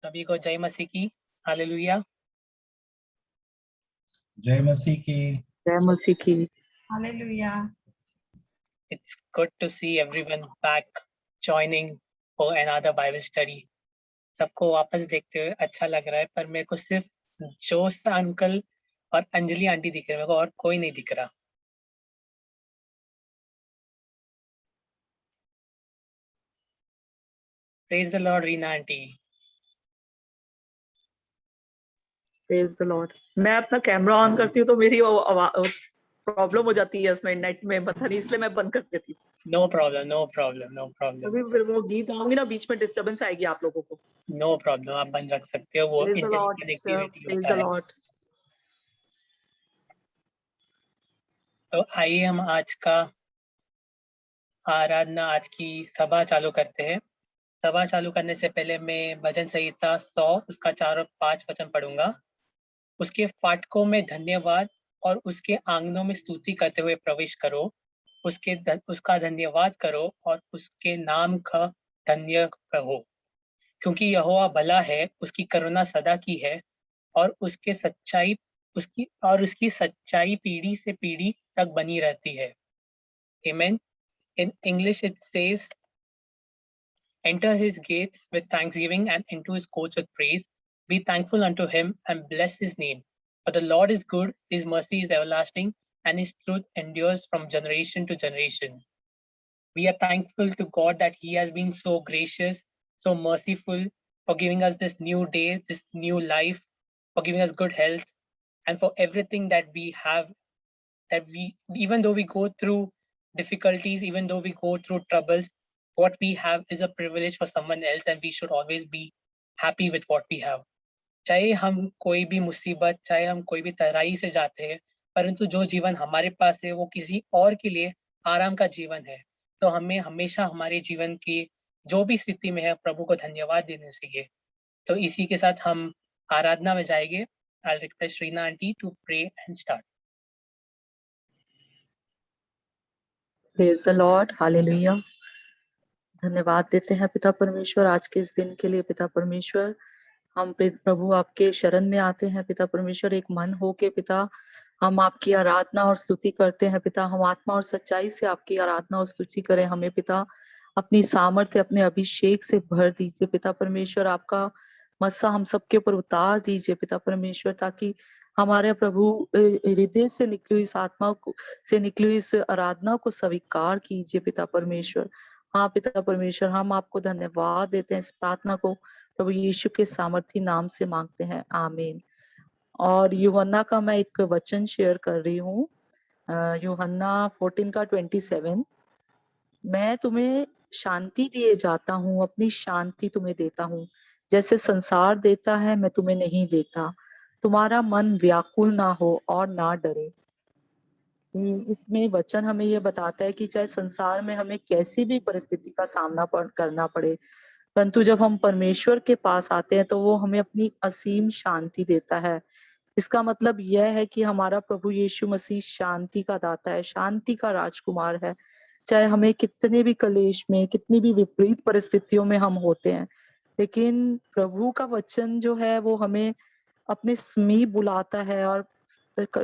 सभी को जय मसीह की। हालेलुया। जय मसीह की। जय मसीह की। Hallelujah. It's good to see everyone back joining for another Bible study. सबको वापस देखते हुए अच्छा लग रहा है, पर मेरे को सिर्फ जोश अंकल और अंजलि आंटी दिख रहे हैं, मेरे को और कोई नहीं दिख रहा। Praise the Lord, Reena aunty. Praise the Lord. मैं अपना कैमरा ऑन करती हूँ तो मेरी प्रॉब्लम हो जाती है उसमें, नेट में पता नहीं, इसलिए मैं बंद कर देती हूँ। No problem, no problem, no problem, अभी फिर वो गीत आऊंगी ना, बीच में डिस्टरबेंस आएगी आप लोगों को। नो प्रॉब्लम, आप बंद रख सकते हो, वो praise the Lord internet sister, connectivity praise होता द है। लॉर्ड। तो आइए हम आज का आराधना, आज की सभा चालू करते हैं। सभा चालू करने से पहले मैं भजन संहिता 100 उसका 4 और 5 वचन पढ़ूंगा। उसके फाटकों में धन्यवाद और उसके आंगनों में स्तुति करते हुए प्रवेश करो। उसका धन्यवाद करो और उसके नाम का धन्य कहो, क्योंकि यहोवा भला है, उसकी करुणा सदा की है और उसकी सच्चाई पीढ़ी से पीढ़ी तक बनी रहती है। Amen. In English it says, enter his gates with thanksgiving and into his courts with praise. Be thankful unto him and bless his name. For the Lord is good, his mercy is everlasting, and his truth endures from generation to generation. We are thankful to God that he has been so gracious, so merciful, for giving us this new day, this new life, for giving us good health, and for everything that we have, even though we go through difficulties, even though we go through troubles, what we have is a privilege for someone else, and we should always be happy with what we have. चाहे हम कोई भी मुसीबत, चाहे हम कोई भी तराई से जाते हैं, परंतु जो जीवन हमारे पास है वो किसी और के लिए आराम का जीवन है। तो हमें हमेशा हमारे जीवन की जो भी स्थिति में है प्रभु को धन्यवाद देने चाहिए। तो इसी के साथ हम आराधना में जाएंगे। I'll request Reena aunty to pray and start. Praise the Lord, hallelujah. धन्यवाद देते हैं पिता परमेश्वर आज के इस दिन के लिए। पिता परमेश्वर, हम प्रभु आपके शरण में आते हैं पिता परमेश्वर, एक मन हो के पिता हम आपकी आराधना और स्तुति करते हैं पिता। हम आत्मा और सच्चाई से आपकी आराधना और स्तुति करें। हमें पिता अपनी सामर्थ्य, अपने अभिषेक से भर दीजिए पिता परमेश्वर। आपका मस्सा हम सबके ऊपर उतार दीजिए पिता परमेश्वर, ताकि हमारे प्रभु हृदय से निकली हुई इस आत्मा को, से निकली हुई इस आराधना को स्वीकार कीजिए पिता परमेश्वर। हाँ पिता परमेश्वर, हम आपको धन्यवाद देते हैं। इस प्रार्थना को प्रभु यीशु के सामर्थी नाम से मांगते हैं, आमीन। और यूहन्ना का मैं एक वचन शेयर कर रही हूँ, यूहन्ना 14 का 27। मैं तुम्हें शांति दिए जाता हूँ, अपनी शांति तुम्हें देता हूँ, जैसे संसार देता है मैं तुम्हें नहीं देता। तुम्हारा मन व्याकुल ना हो और ना डरे। इसमें वचन हमें ये बताता है कि चाहे संसार में हमें कैसी भी परिस्थिति का सामना करना पड़े, परंतु जब हम परमेश्वर के पास आते हैं तो वो हमें अपनी असीम शांति देता है। इसका मतलब यह है कि हमारा प्रभु यीशु मसीह शांति का दाता है, शांति का राजकुमार है। चाहे हमें कितने भी कलेश में, कितनी भी विपरीत परिस्थितियों में हम होते हैं, लेकिन प्रभु का वचन जो है वो हमें अपने समीप बुलाता है और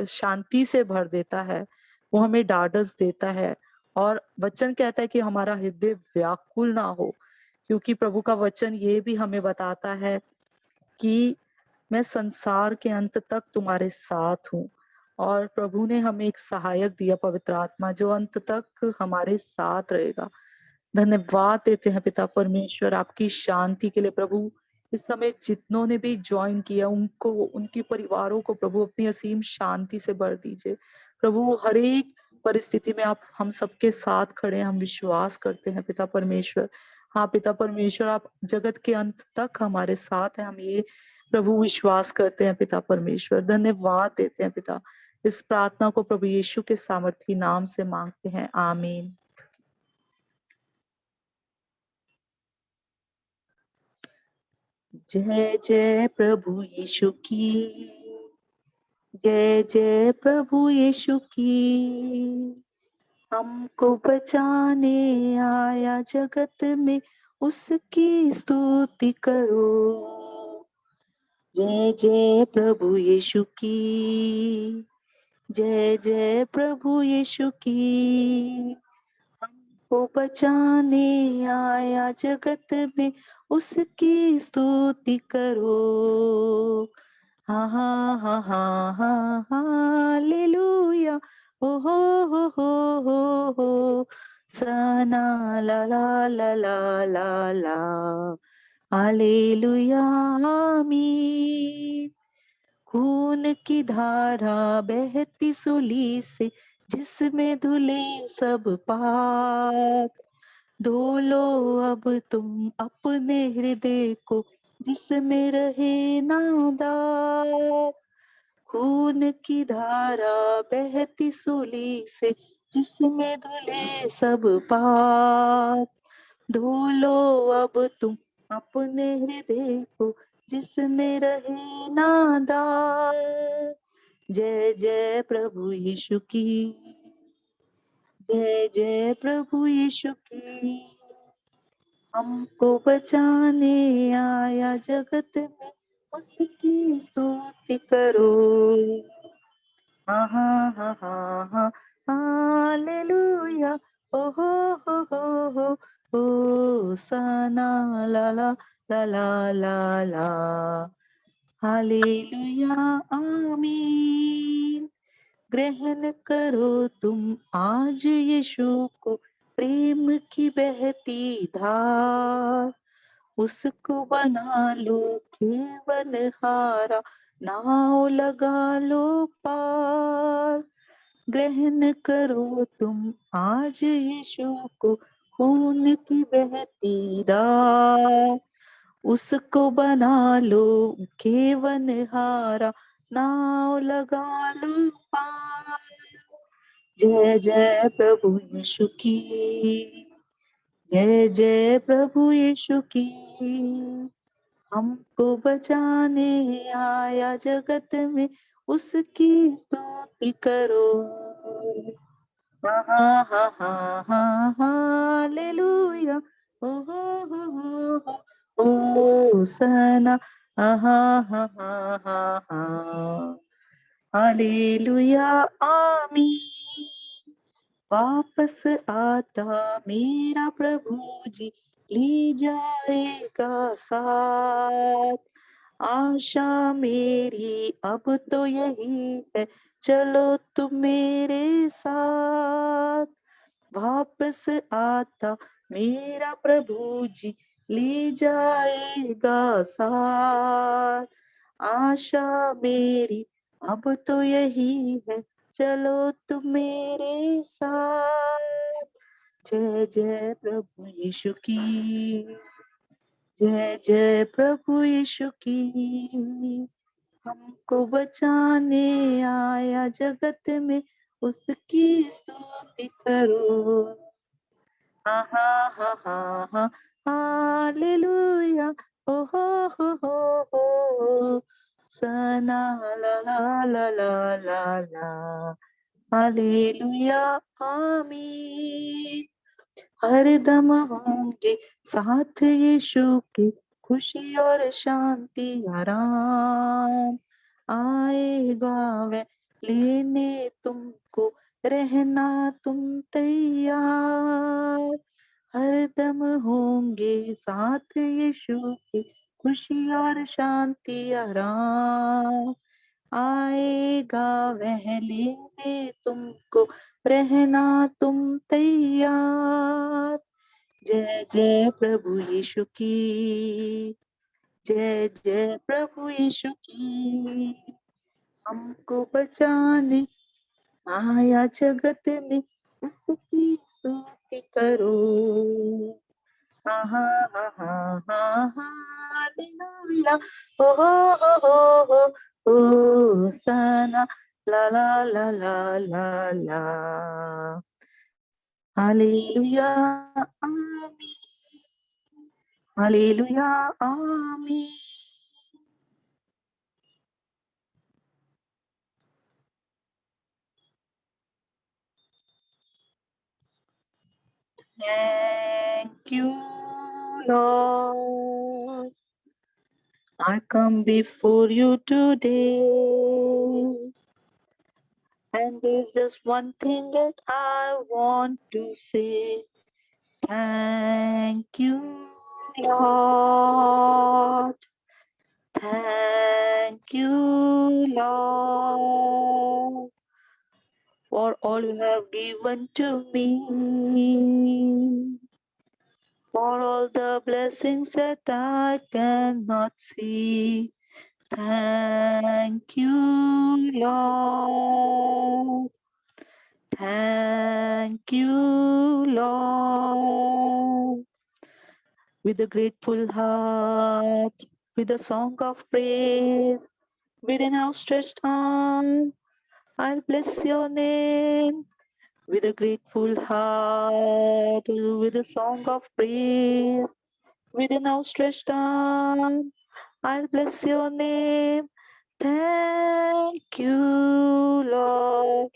शांति से भर देता है। वो हमें ढाढ़स देता है और वचन कहता है कि हमारा हृदय व्याकुल ना हो, क्योंकि प्रभु का वचन ये भी हमें बताता है कि मैं संसार के अंत तक तुम्हारे साथ हूँ। और प्रभु ने हमें एक सहायक दिया, पवित्र आत्मा, जो अंत तक हमारे साथ रहेगा। धन्यवाद देते हैं पिता परमेश्वर आपकी शांति के लिए। प्रभु इस समय जितनों ने भी ज्वाइन किया उनको, उनके परिवारों को प्रभु अपनी असीम शांति से भर दीजिए। प्रभु हर एक परिस्थिति में आप हम सबके साथ खड़े हैं, हम विश्वास करते हैं पिता परमेश्वर। हाँ पिता परमेश्वर, आप जगत के अंत तक हमारे साथ हैं, हम ये प्रभु विश्वास करते हैं पिता परमेश्वर। धन्यवाद देते हैं पिता। इस प्रार्थना को प्रभु यीशु के सामर्थी नाम से मांगते हैं, आमीन। जय जय प्रभु यीशु की, जय जय प्रभु यीशु की। हमको बचाने आया जगत में, उसकी स्तुति करो। जय जय प्रभु यीशु की, जय जय प्रभु यीशु की। हमको बचाने आया जगत में, उसकी स्तुति करो। हा हा हा हा हा हालेलुया। ओ हो सना ला ला ला ला ला ला हालेलुया आमीन। खून की धारा बहती सूली से, जिसमें धुले सब पाप। धो लो अब तुम अपने हृदय को, जिसमें रहे नादाग। खून की धारा बहती सूली से, जिसमें धुले सब पाप। धो लो अब तुम अपने हृदय को, जिसमें रहे नादाग। जय जय प्रभु यीशु की, जय जय प्रभु यीशु की। हमको बचाने आया जगत में, उसकी स्तुति करो। हा हा हा हा हा हालेलुया। ओ हो ओ सना ला ला ला ला ला ला हालेलुया आमीन। ग्रहण करो तुम आज यीशु को, प्रेम की बहती धार। उसको बना लो केवल हारा, नाव लगा लो पार। ग्रहण करो तुम आज यीशु को, खून की बहती धार। उसको बना लो केवल हारा, नाव लगा लो पार। जय जय प्रभु यीशु की, जय जय प्रभु यीशु की। हमको बचाने आया जगत में, उसकी स्तुति करो। हा हा हा हा हा हालेलुया। ओ हो सना हा हा हा हा हा हा हालेलुया आमीन। वापस आता मेरा प्रभु जी, ले जाएगा साथ। आशा मेरी अब तो यही है, चलो तुम मेरे साथ। वापस आता मेरा प्रभु जी, ले जाएगा साथ। आशा मेरी अब तो यही है, चलो तुम मेरे साथ। जय जय प्रभु यीशु की, जय जय प्रभु यीशु की। हमको बचाने आया जगत में, उसकी स्तुति करो। हा हा हा हा हा हालेलुया। ओ हो सना ला ला ला ला ला ला हालेलुया आमीन। हर दम होंगे साथ यीशु के, खुशी और शांति आराम। आएगा वह लेने तुमको, रहना तुम तैयार। हर दम होंगे साथ यीशु के, खुशी और शांति आराम। आएगा वह लेने तुमको, रहना तुम तैयार। जय जय प्रभु यीशु की, जय जय प्रभु यीशु की। हमको बचाने आया जगत में, उसकी स्तुति करो। हा हा हा हा हा हालेलुया। ओ हो सना ला ला ला ला ला ला हालेलुया आमीन, हालेलुया आमीन। Thank you, Lord. I come before you today, and there's just one thing that I want to say. Thank you, Lord. Thank you, Lord, for all you have given to me, for all the blessings that I cannot see. Thank you, Lord. Thank you, Lord. With a grateful heart, with a song of praise, with an outstretched arm, I'll bless your name. With a grateful heart, with a song of praise, with an outstretched arm, I'll bless your name. Thank you, Lord.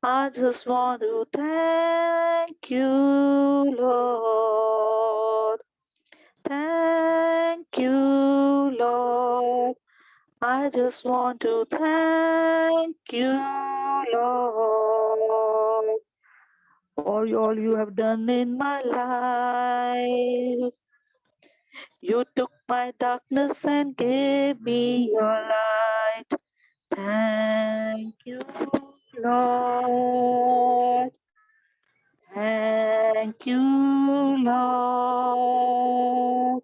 I just want to thank you, Lord. Thank you, Lord. I just want to thank you, Lord, for all you have done in my life. You took my darkness and gave me your light. Thank you, Lord. Thank you, Lord.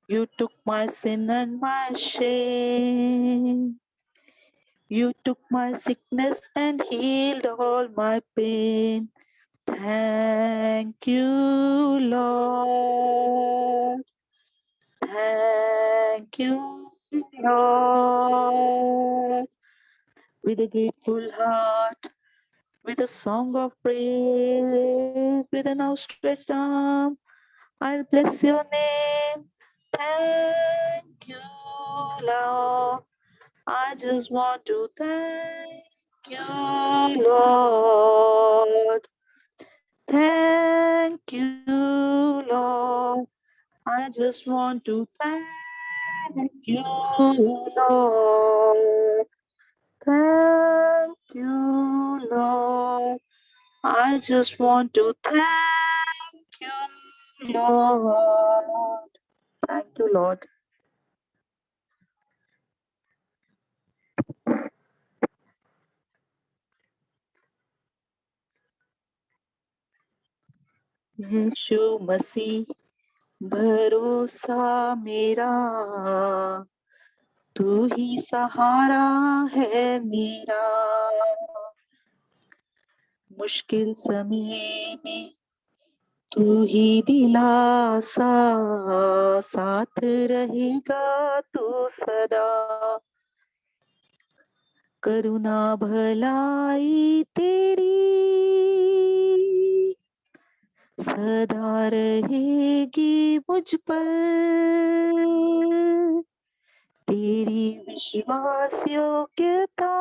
You took my sin and my shame. You took my sickness and healed all my pain. Thank you, Lord. Thank you, Lord. With a grateful heart, with a song of praise, with an outstretched arm, I'll bless your name. Thank you, Lord. I just want to thank you, Lord. Thank you, Lord. I just want to thank you, Lord. Thank you, Lord. I just want to thank you, Lord. Thank you, Lord. यीशु मसीह भरोसा मेरा, तू ही सहारा है मेरा। मुश्किल समय में तू ही दिलासा, साथ रहेगा तू सदा। करुणा भलाई तेरी सदा रहेगी मुझ पर, तेरी विश्वास योग्यता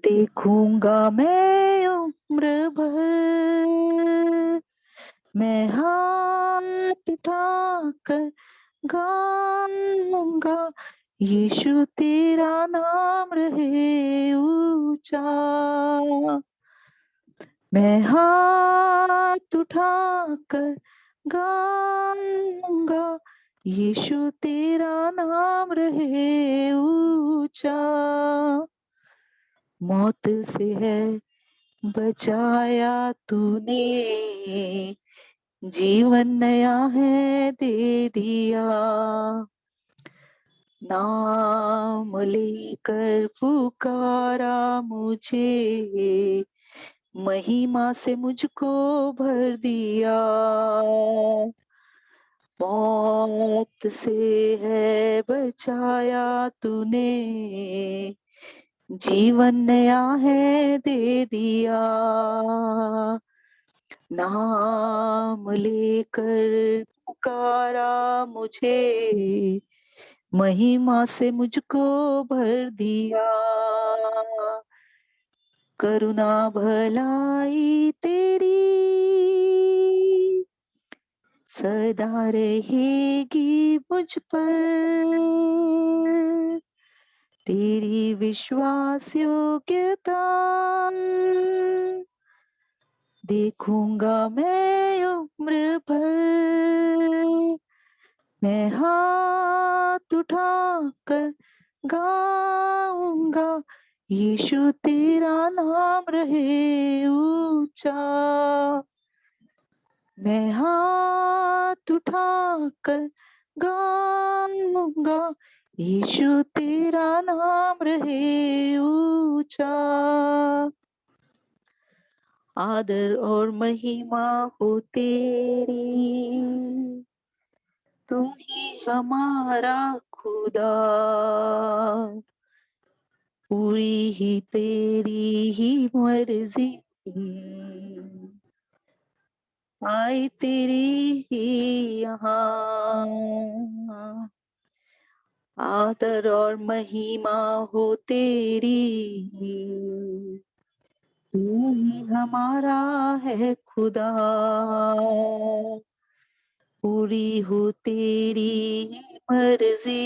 देखूंगा मैं उम्र भर। मैं हाथ उठाकर गाऊंगा, यीशु तेरा नाम रहे ऊंचा। मैं हाथ उठाकर गाऊंगा, यीशु तेरा नाम रहे ऊंचा। मौत से है बचाया तूने, जीवन नया है दे दिया। नाम लेकर पुकारा मुझे, महिमा से मुझको भर दिया। मौत से है बचाया तूने, जीवन नया है दे दिया। नाम लेकर पुकारा मुझे, महिमा से मुझको भर दिया। करुणा भलाई तेरी सदा रहेगी मुझ पर तेरी विश्वास योग्यता। देखूंगा मैं उम्र भर, मैं हाथ उठाकर गाऊंगा, यीशु तेरा नाम रहे ऊंचा। मैं हाथ उठाकर गाऊंगा, यीशु तेरा नाम रहे ऊंचा। आदर और महिमा हो तेरी, तू ही हमारा खुदा, पूरी ही तेरी ही मर्जी, आई तेरी ही यहाँ। आदर और महिमा हो तेरी, तू ही हमारा है खुदा, पूरी हो तेरी ही मर्जी,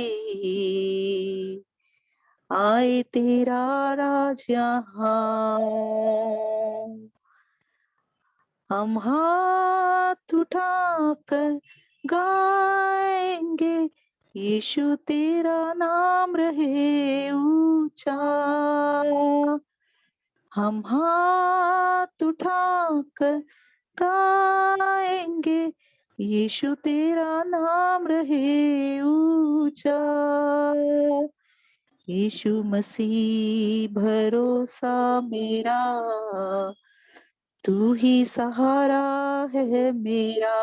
आए तेरा राज यहाँ। हम हाथ उठाकर गाएंगे, यीशु तेरा नाम रहे ऊंचा। हम हाथ उठाकर गाएंगे, यीशु तेरा नाम रहे ऊंचा। यीशु मसीह भरोसा मेरा, तू ही सहारा है मेरा।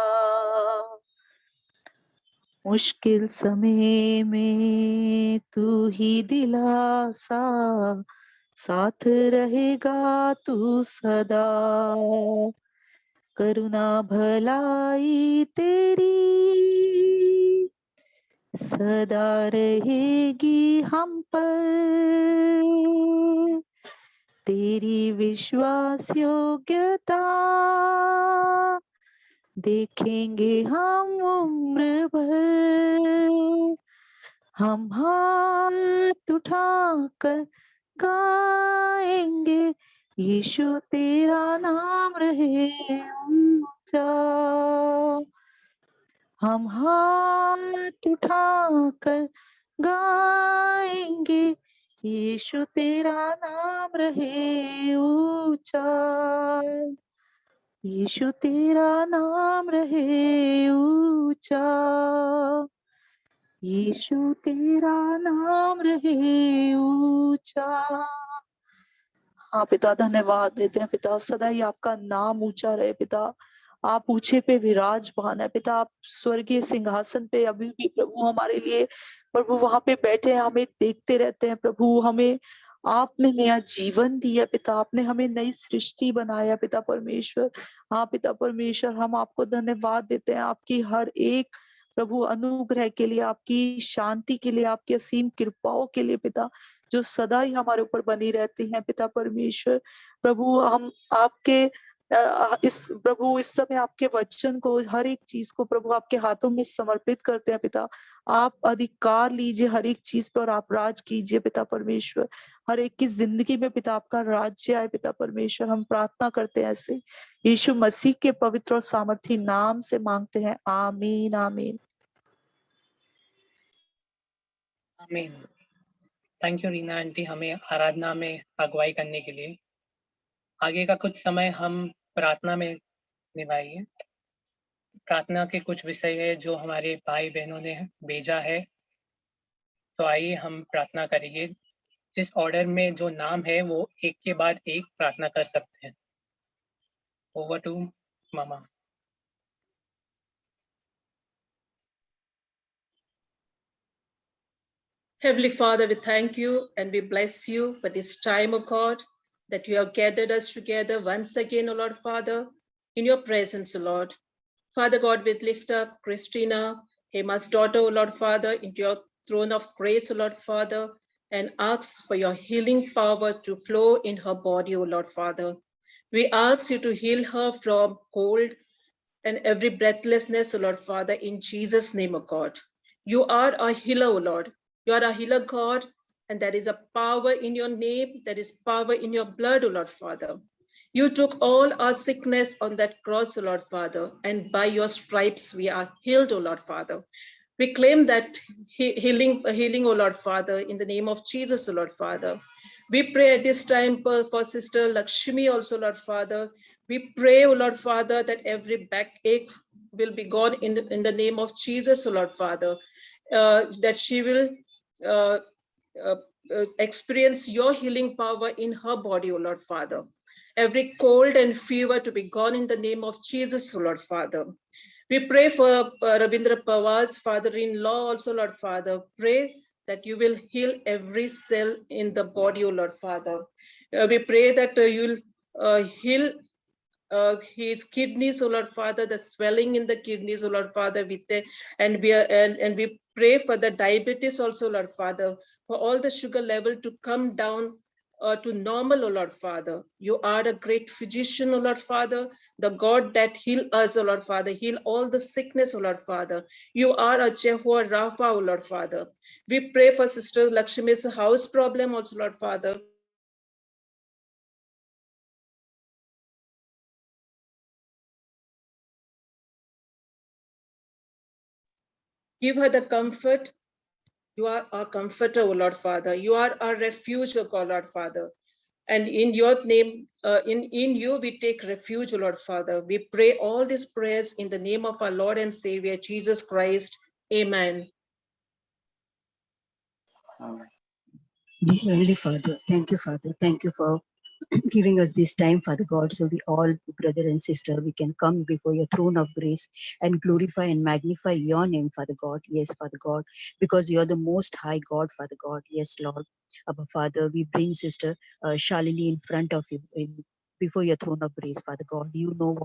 मुश्किल समय में तू ही दिलासा, साथ रहेगा तू सदा। करुणा भलाई तेरी सदा रहेगी हम पर, तेरी विश्वास योग्यता देखेंगे हम उम्र भर। हम हाथ उठाकर गाएंगे, यीशु तेरा नाम रहे ऊंचा। हम हाथ उठाकर गाएंगे, यीशु तेरा नाम रहे ऊंचा। यीशु तेरा नाम रहे ऊंचा, यीशु तेरा नाम रहे ऊंचा। हाँ पिता, धन्यवाद देते हैं पिता, सदा ही आपका नाम ऊंचा रहे पिता। आप ऊंचे पे विराजमान है पिता, आप स्वर्गीय सिंहासन पे अभी भी प्रभु हमारे लिए प्रभु वहां पे बैठे हैं, हमें देखते रहते हैं प्रभु। हमें आपने नया जीवन दिया पिता, आपने हमें नई सृष्टि बनाया पिता परमेश्वर। हाँ पिता परमेश्वर, हम आपको धन्यवाद देते हैं आपकी हर एक प्रभु अनुग्रह के लिए, आपकी शांति के लिए, आपकी असीम कृपाओं के लिए पिता, जो सदा ही हमारे ऊपर बनी रहती हैं पिता परमेश्वर। प्रभु हम आपके इस प्रभु इस समय आपके वचन को, हर एक चीज को प्रभु आपके हाथों में समर्पित करते हैं पिता। आप अधिकार लीजिए हर एक चीज पर, आप राज कीजिए पिता परमेश्वर। हर एक की जिंदगी में पिता आपका राज्य आए पिता परमेश्वर, हम प्रार्थना करते हैं ऐसे यीशु मसीह के पवित्र और सामर्थी नाम से मांगते हैं, आमीन आमीन। आमीन। थैंक यू रीना आंटी, हमें आराधना में अगुवाई करने के लिए। आगे का कुछ समय हम प्रार्थना में निभाइए। प्रार्थना के कुछ विषय है जो हमारे भाई बहनों ने भेजा है, तो आइए हम प्रार्थना करेंगे। जिस ऑर्डर में जो नाम है वो एक के बाद एक प्रार्थना कर सकते हैं। ओवर टू मामा। Heavenly Father, we thank you and we bless you for this time, O God, that you have gathered us together once again, O Lord Father, in your presence, O Lord. Father God, we lift up Christina, Hema's daughter, O Lord Father, into your throne of grace, O Lord Father, and ask for your healing power to flow in her body, O Lord Father. We ask you to heal her from cold and every breathlessness, O Lord Father, in Jesus' name, O God. You are our healer, O Lord. You are our healer, God, and there is a power in your name, there is power in your blood, O Lord Father. You took all our sickness on that cross, O Lord Father, and by your stripes we are healed, O Lord Father. We claim that healing, O Lord Father, in the name of Jesus, O Lord Father. We pray at this time for Sister Lakshmi also, Lord Father. We pray, O Lord Father, that every backache will be gone in the name of Jesus, O Lord Father, that she will uh, experience your healing power in her body, O Lord Father. Every cold and fever to be gone in the name of Jesus, O Lord Father. We pray for Ravindra Pawar's father-in-law also, Lord Father. Pray that you will heal every cell in the body, O Lord Father. We pray that you will heal his kidneys, O Lord Father, the swelling in the kidneys, O Lord Father, and we pray for the diabetes also, Lord Father, for all the sugar level to come down to normal, O Lord Father. You are a great physician, O Lord Father, the God that heal us, O Lord Father, heal all the sickness, O Lord Father. You are a Jehovah Rapha, O Lord Father. We pray for Sister Lakshmi's house problem also, Lord Father. Give her the comfort. You are our comforter, O Lord Father. You are our refuge, O God, Lord Father. And in your name, in you, we take refuge, O Lord Father. We pray all these prayers in the name of our Lord and Savior, Jesus Christ. Amen. Amen. Dear Heavenly Father, thank you, Father. Thank you for giving us this time, Father God, so we all, brother and sister, we can come before your throne of grace and glorify and magnify your name, Father God. Yes, Father God, because you're the most high God, Father God. Yes, Lord. Abba, Father, we bring Sister Shalini in front of you, before your throne of grace, Father God. You know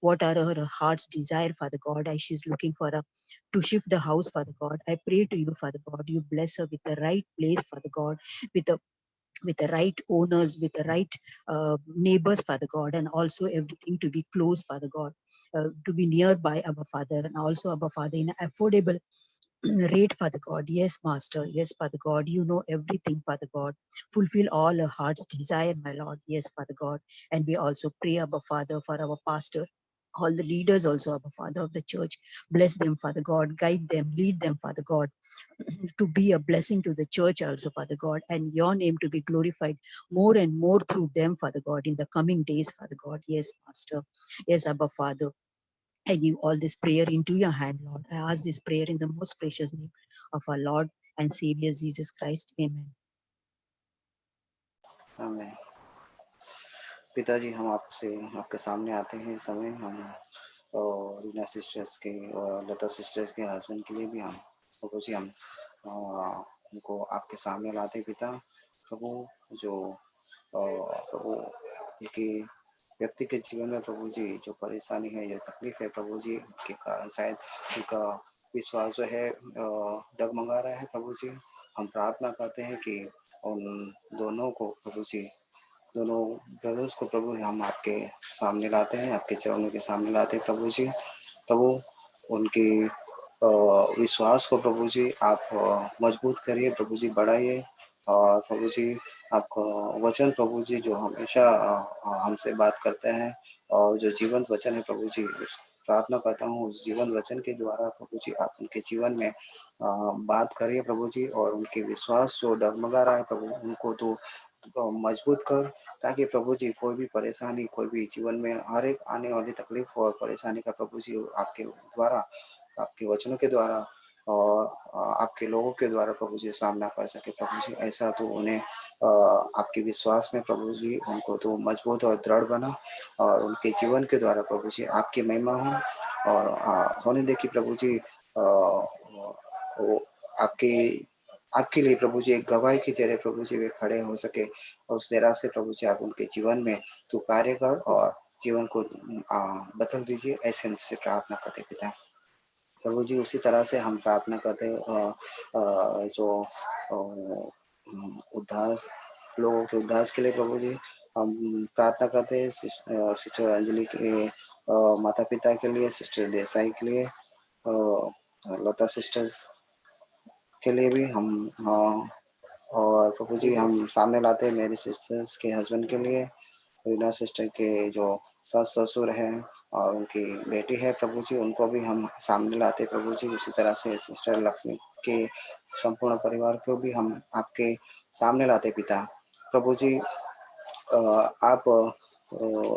what are her heart's desire, Father God, as she's looking for to shift the house, Father God. I pray to you, Father God, you bless her with the right place, Father God, with the right owners, with the right neighbors, Father God, and also everything to be close, Father God, to be nearby, Abba Father, and also, Abba Father, in an affordable rate, Father God. Yes, Master. Yes, Father God. You know everything, Father God. Fulfill all our heart's desire, my Lord. Yes, Father God. And we also pray, Abba Father, for our pastor, all the leaders also, Abba Father of the church. Bless them, Father God. Guide them, lead them, Father God, to be a blessing to the church also, Father God, and your name to be glorified more and more through them, Father God, in the coming days, Father God. Yes, Master. Yes, Abba Father. I give all this prayer into your hand, Lord. I ask this prayer in the most precious name of our Lord and Savior Jesus Christ. Amen. आमेन। पिताजी, हम आपके सामने आते हैं इस समय। हम और रीना सिस्टर्स के और लता सिस्टर्स के हस्बैंड के लिए भी हम प्रभु जी हम उनको आपके सामने लाते हैं पिता प्रभु। जो प्रभु उनके व्यक्तिगत जीवन में प्रभु जी जो परेशानी है, जो तकलीफ है प्रभु जी, के कारण शायद उनका विश्वास जो है डगमगा रहा है प्रभु जी। हम प्रार्थना करते हैं कि उन दोनों को प्रभु जी, दोनों ब्रदर्स को प्रभु हम आपके सामने लाते हैं, आपके चरणों के सामने लाते हैं प्रभु जी। प्रभु उनकी विश्वास को प्रभु जी आप मजबूत करिए प्रभु जी, बढ़ाइए। और प्रभु जी आपका वचन प्रभु जी जो हमेशा हमसे बात करते हैं और जो जीवंत वचन है प्रभु जी, प्रार्थना करता हूँ उस जीवन वचन के द्वारा प्रभु जी आप उनके जीवन में बात करिए प्रभु जी। और उनके विश्वास जो डगमगा रहा है प्रभु, उनको तो मजबूत कर, ताकि प्रभु जी कोई भी परेशानी, कोई भी जीवन में हर एक आने वाली तकलीफ और परेशानी का प्रभु जी आपके द्वारा, आपके वचनों के द्वारा और आपके लोगों के द्वारा प्रभु जी सामना कर सके प्रभु जी। ऐसा तो उन्हें आपके विश्वास में प्रभु जी उनको तो मजबूत और दृढ़ बना, और उनके जीवन के द्वारा प्रभु जी आपकी महिमा हो। और होने देखी प्रभु जी वो आपके लिए प्रभु जी एक गवाही के जरिए प्रभु जी वे खड़े हो सके, और उस तरह से प्रभु जी आप उनके जीवन में तो कार्य कर और जीवन को बदल दीजिए। ऐसे मुझसे प्रार्थना करते पिता प्रभु जी। उसी तरह से हम प्रार्थना करते जो उद्धार, लोगों के उद्धार के लिए प्रभु जी हम प्रार्थना करते हैं। सिस्टर अंजलि के माता पिता के लिए, सिस्टर देसाई के लिए, लता सिस्टर्स के लिए भी हम और प्रभु जी हम सामने लाते हैं मेरी सिस्टर्स के हस्बैंड के लिए, रीना सिस्टर के जो सास ससुर हैं और उनकी बेटी है प्रभु जी, उनको भी हम सामने लाते प्रभु जी। उसी तरह से सिस्टर लक्ष्मी के संपूर्ण परिवार को भी हम आपके सामने लाते पिता। प्रभु जी आप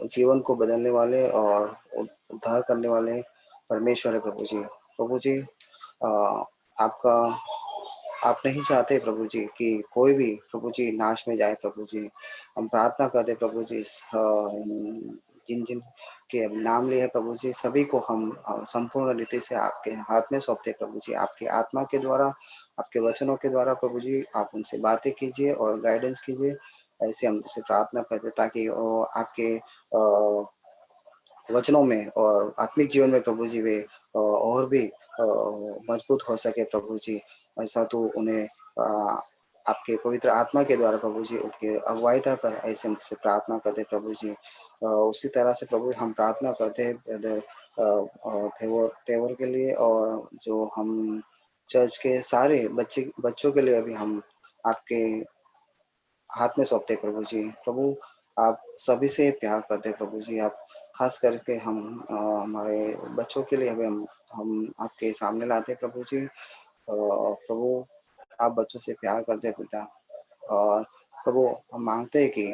जीवन को बदलने वाले और उद्धार करने वाले परमेश्वर है प्रभु जी। प्रभु जी आपका आप नहीं चाहते प्रभु जी कि कोई भी प्रभु जी नाश में जाए प्रभु जी। हम प्रार्थना करते प्रभु जी जिन जिन के अब नाम लिए है प्रभु जी, सभी को हम संपूर्ण रीति से आपके हाथ में सौंपते प्रभु जी। आपके आत्मा के द्वारा, आपके वचनों के द्वारा प्रभु जी आप उनसे बातें कीजिए और गाइडेंस कीजिए। ऐसे हम जैसे प्रार्थना करते ताकि आपके वचनों में और आत्मिक जीवन में प्रभु जी वे और भी मजबूत हो सके प्रभु जी। ऐसा तो उन्हें आपके पवित्र आत्मा के द्वारा प्रभु जी उनके अगुवाईता कर ऐसे से प्रार्थना करते प्रभु जी। उसी तरह से प्रभु हम प्रार्थना करते हैं ब्रदर तेवर के लिए, और जो हम चर्च के सारे बच्चों के लिए अभी हम आपके हाथ में सौंपते प्रभु जी। प्रभु आप सभी से प्यार करते प्रभु जी। आप खास करके हम हमारे बच्चों के लिए हम आपके सामने लाते प्रभु जी। प्रभु आप बच्चों से प्यार करते पिता, और प्रभु हम मांगते हैं कि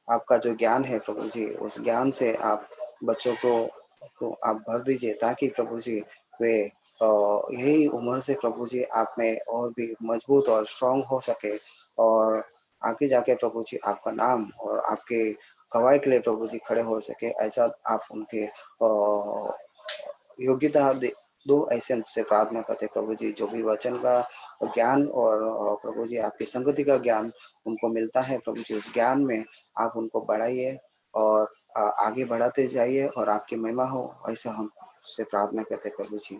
आपका जो ज्ञान है प्रभु जी, उस ज्ञान से आप बच्चों को आप भर दीजिए ताकि प्रभु जी वे यही उम्र से प्रभु जी आप में और भी मजबूत और स्ट्रांग हो सके, और आगे जाके प्रभु जी आपका नाम और आपके गवाही के लिए प्रभु जी खड़े हो सके। ऐसा आप उनके योग्यता दो, ऐसे से प्रार्थना करते प्रभु जी। जो भी वचन का ज्ञान और प्रभु जी आपकी संगति का ज्ञान उनको मिलता है प्रभु जी, उस ज्ञान में आप उनको बढ़ाइए और आगे बढ़ाते जाइए और आपकी महिमा हो, ऐसा हम से प्रार्थना करते प्रभु जी।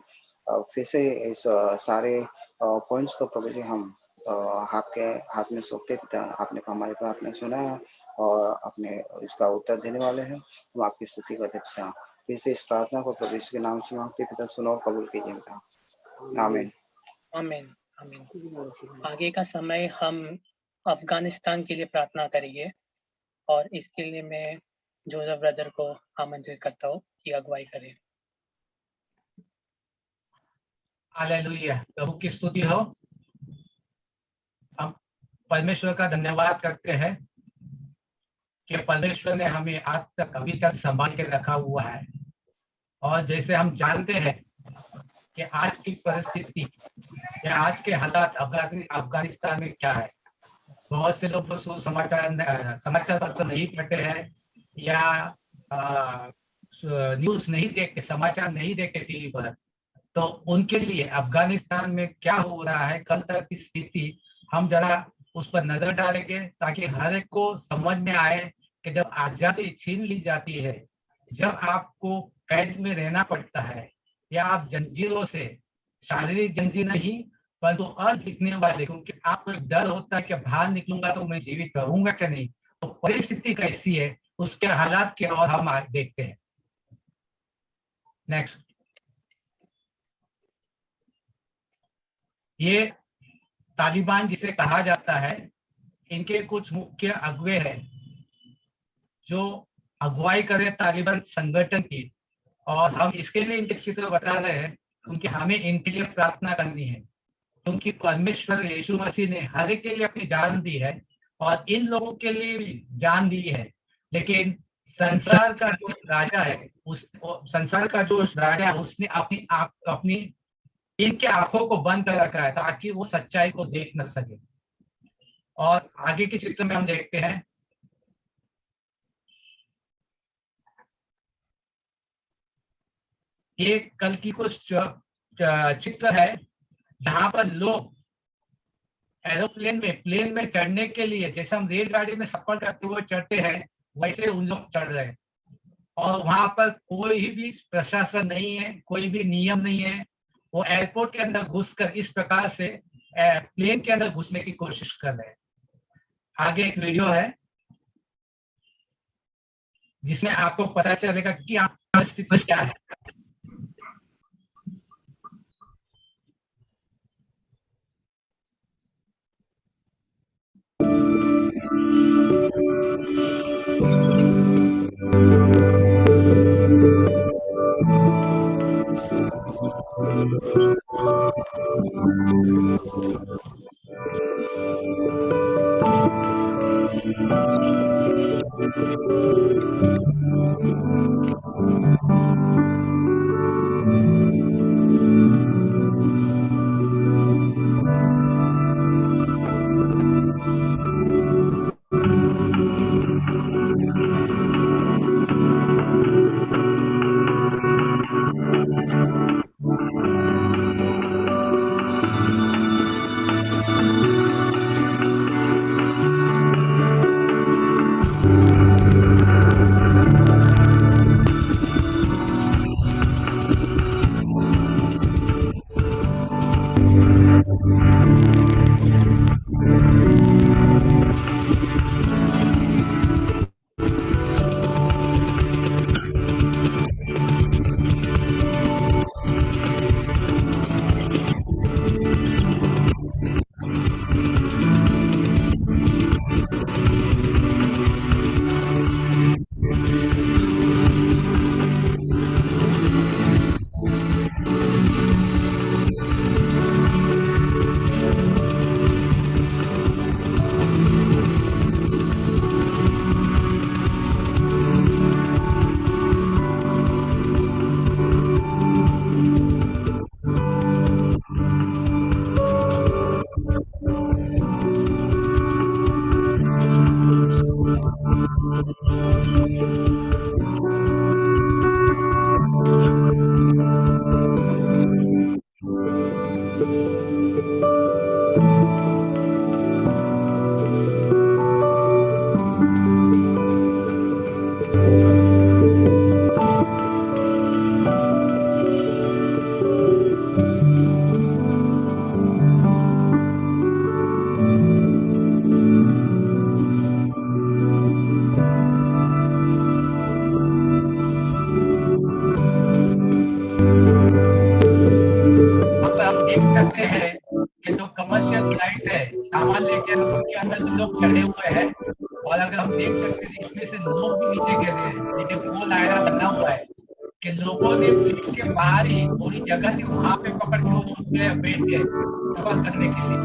फिर से इस सारे पॉइंट्स को प्रभु जी हम आपके हाथ में सौंपते पिता। आपने हमारी प्रार्थना सुना है और अपने इसका उत्तर देने वाले हैं। हम आपकी स्तुति करते पिता। फिर से इस प्रार्थना को प्रभु यीशु के नाम से मांगते पिता, सुनो और कबूल कीजिए पिता। आमीन। आमीन आमीन। आगे का समय हम अफगानिस्तान के लिए प्रार्थना करेंगे और इसके लिए मैं जोसेफ ब्रदर को आमंत्रित करता हूँ कि अगुवाई करें। हालेलुया, प्रभु की स्तुति हो। हम परमेश्वर का धन्यवाद करते हैं कि परमेश्वर ने हमें आज तक अभी तक संभाल के रखा हुआ है। और जैसे हम जानते हैं कि आज की परिस्थिति या आज के हालात अफगानिस्तान में क्या है, बहुत से लोग तो समाचार पत्र नहीं पढ़ते हैं या न्यूज नहीं देखते, समाचार नहीं देखते टीवी पर। तो उनके लिए अफगानिस्तान में क्या हो रहा है कल तक की स्थिति हम जरा उस पर नजर डालेंगे, ताकि हर एक को समझ में आए कि जब आजादी छीन ली जाती है, जब आपको कैद में रहना पड़ता है या आप जंजीरों से, शारीरिक जंजीर नहीं परंतु दिखने वाले, क्योंकि आपको एक डर होता है कि बाहर निकलूंगा तो मैं जीवित रहूंगा कि नहीं, तो परिस्थिति कैसी है उसके हालात की ओर हम देखते हैं। नेक्स्ट। ये तालिबान जिसे कहा जाता है, इनके कुछ मुख्य अगुवे हैं जो अगुवाई करे तालिबान संगठन की, और हम इसके लिए इनके चित्र बता रहे हैं क्योंकि हमें इनके लिए प्रार्थना करनी है, क्योंकि परमेश्वर यीशु मसीह ने हर एक के लिए अपनी जान दी है और इन लोगों के लिए भी जान दी है। लेकिन संसार का जो राजा है, उसने अपनी इनके आंखों को बंद कर रखा है ताकि वो सच्चाई को देख न सके। और आगे के चित्र में हम देखते हैं ये कल की कुछ चित्र है जहां पर लोग प्लेन में चढ़ने के लिए, जैसे हम रेलगाड़ी में सफर करते हुए चढ़ते हैं, वैसे उन लोग चढ़ रहे हैं। और वहां पर कोई भी प्रशासन नहीं है, कोई भी नियम नहीं है। वो एयरपोर्ट के अंदर घुसकर इस प्रकार से प्लेन के अंदर घुसने की कोशिश कर रहे हैं। आगे एक वीडियो है जिसमें आपको पता चलेगा कि आपकी स्थिति क्या है। सकते हैं कि जो कमर्शियल फ्लाइट है, सामान लेके उसके अंदर जो लोग चढ़े हुए हैं, और अगर हम देख सकते हैं इसमें से लोग भी नीचे गिर रहे हैं, लेकिन वो दायरा बना हुआ है कि लोगों ने प्लेन के बाहर ही थोड़ी जगह थी, वहां पे पकड़ के वो छुप गए, बैठ गए सफर करने के लिए।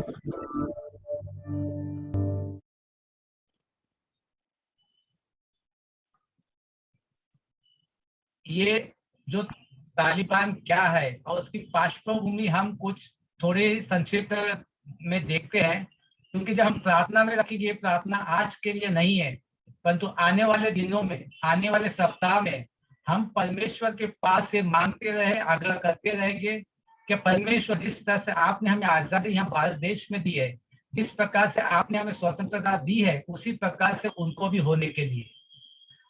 ये जो तालिबान क्या है और उसकी पार्श्वभूमि हम कुछ थोड़े संक्षिप्त में देखते हैं, क्योंकि जब हम प्रार्थना में रखेंगे, प्रार्थना आज के लिए नहीं है, परंतु आने वाले दिनों में, आने वाले सप्ताह में हम परमेश्वर के पास से मांगते रहे, आग्रह करते रहेंगे कि परमेश्वर जिस तरह से आपने हमें आजादी यहाँ भारत देश में दी है, जिस प्रकार से आपने हमें स्वतंत्रता दी है, उसी प्रकार से उनको भी होने के लिए।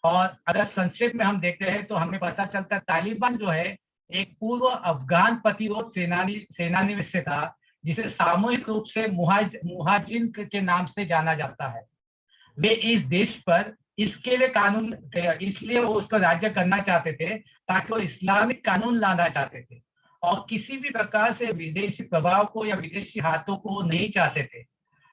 और अगर संक्षेप में हम देखते हैं तो हमें पता चलता है तालिबान जो है एक पूर्व अफगान प्रतिरोध सेनानी में से था, जिसे सामूहिक रूप से मुहाजिन के नाम से जाना जाता है। वे इस देश पर इसके लिए कानून, इसलिए वो उसको राज्य करना चाहते थे ताकि वो इस्लामिक कानून लाना चाहते थे, और किसी भी प्रकार से विदेशी प्रभाव को या विदेशी हाथों को नहीं चाहते थे।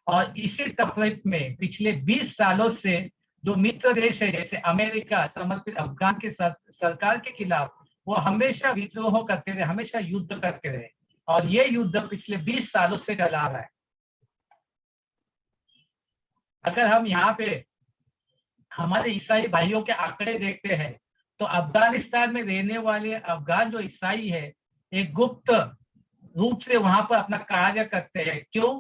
और इसी तफरीक में पिछले 20 सालों से जो मित्र देश है जैसे अमेरिका समर्पित अफगान के सरकार के खिलाफ वो हमेशा विद्रोह करते रहे, हमेशा युद्ध करते रहे, और ये युद्ध पिछले 20 सालों से चला रहा है। अगर हम यहाँ पे हमारे ईसाई भाइयों के आंकड़े देखते हैं तो अफगानिस्तान में रहने वाले अफगान जो ईसाई है एक गुप्त रूप से वहां पर अपना कार्य करते हैं। क्यों?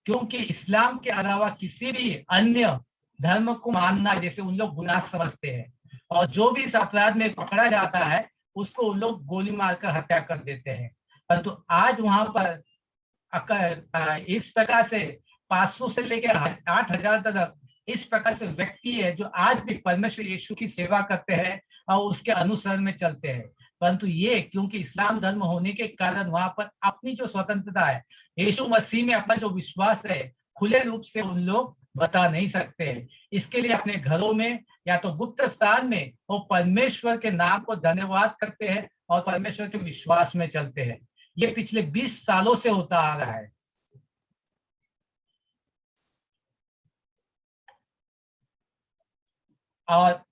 क्योंकि इस्लाम के अलावा किसी भी अन्य धर्म को मानना जैसे उन लोग गुनाह समझते हैं, और जो भी इस अपराध में पकड़ा जाता है उसको उन लोग गोली मारकर हत्या कर देते हैं। परंतु आज वहां पर इस प्रकार से 500 से लेकर 8,000 तक इस प्रकार से व्यक्ति है जो आज भी परमेश्वर यीशु की सेवा करते हैं और उसके अनुसरण में चलते हैं। परंतु ये क्योंकि इस्लाम धर्म होने के कारण वहां पर अपनी जो स्वतंत्रता है, यीशु मसीह में अपना जो विश्वास है, खुले रूप से उन लोग बता नहीं सकते हैं। इसके लिए अपने घरों में या तो गुप्त स्थान में वो परमेश्वर के नाम को धन्यवाद करते हैं और परमेश्वर के विश्वास में चलते हैं। ये पिछले 20 सालों से होता आ रहा है। और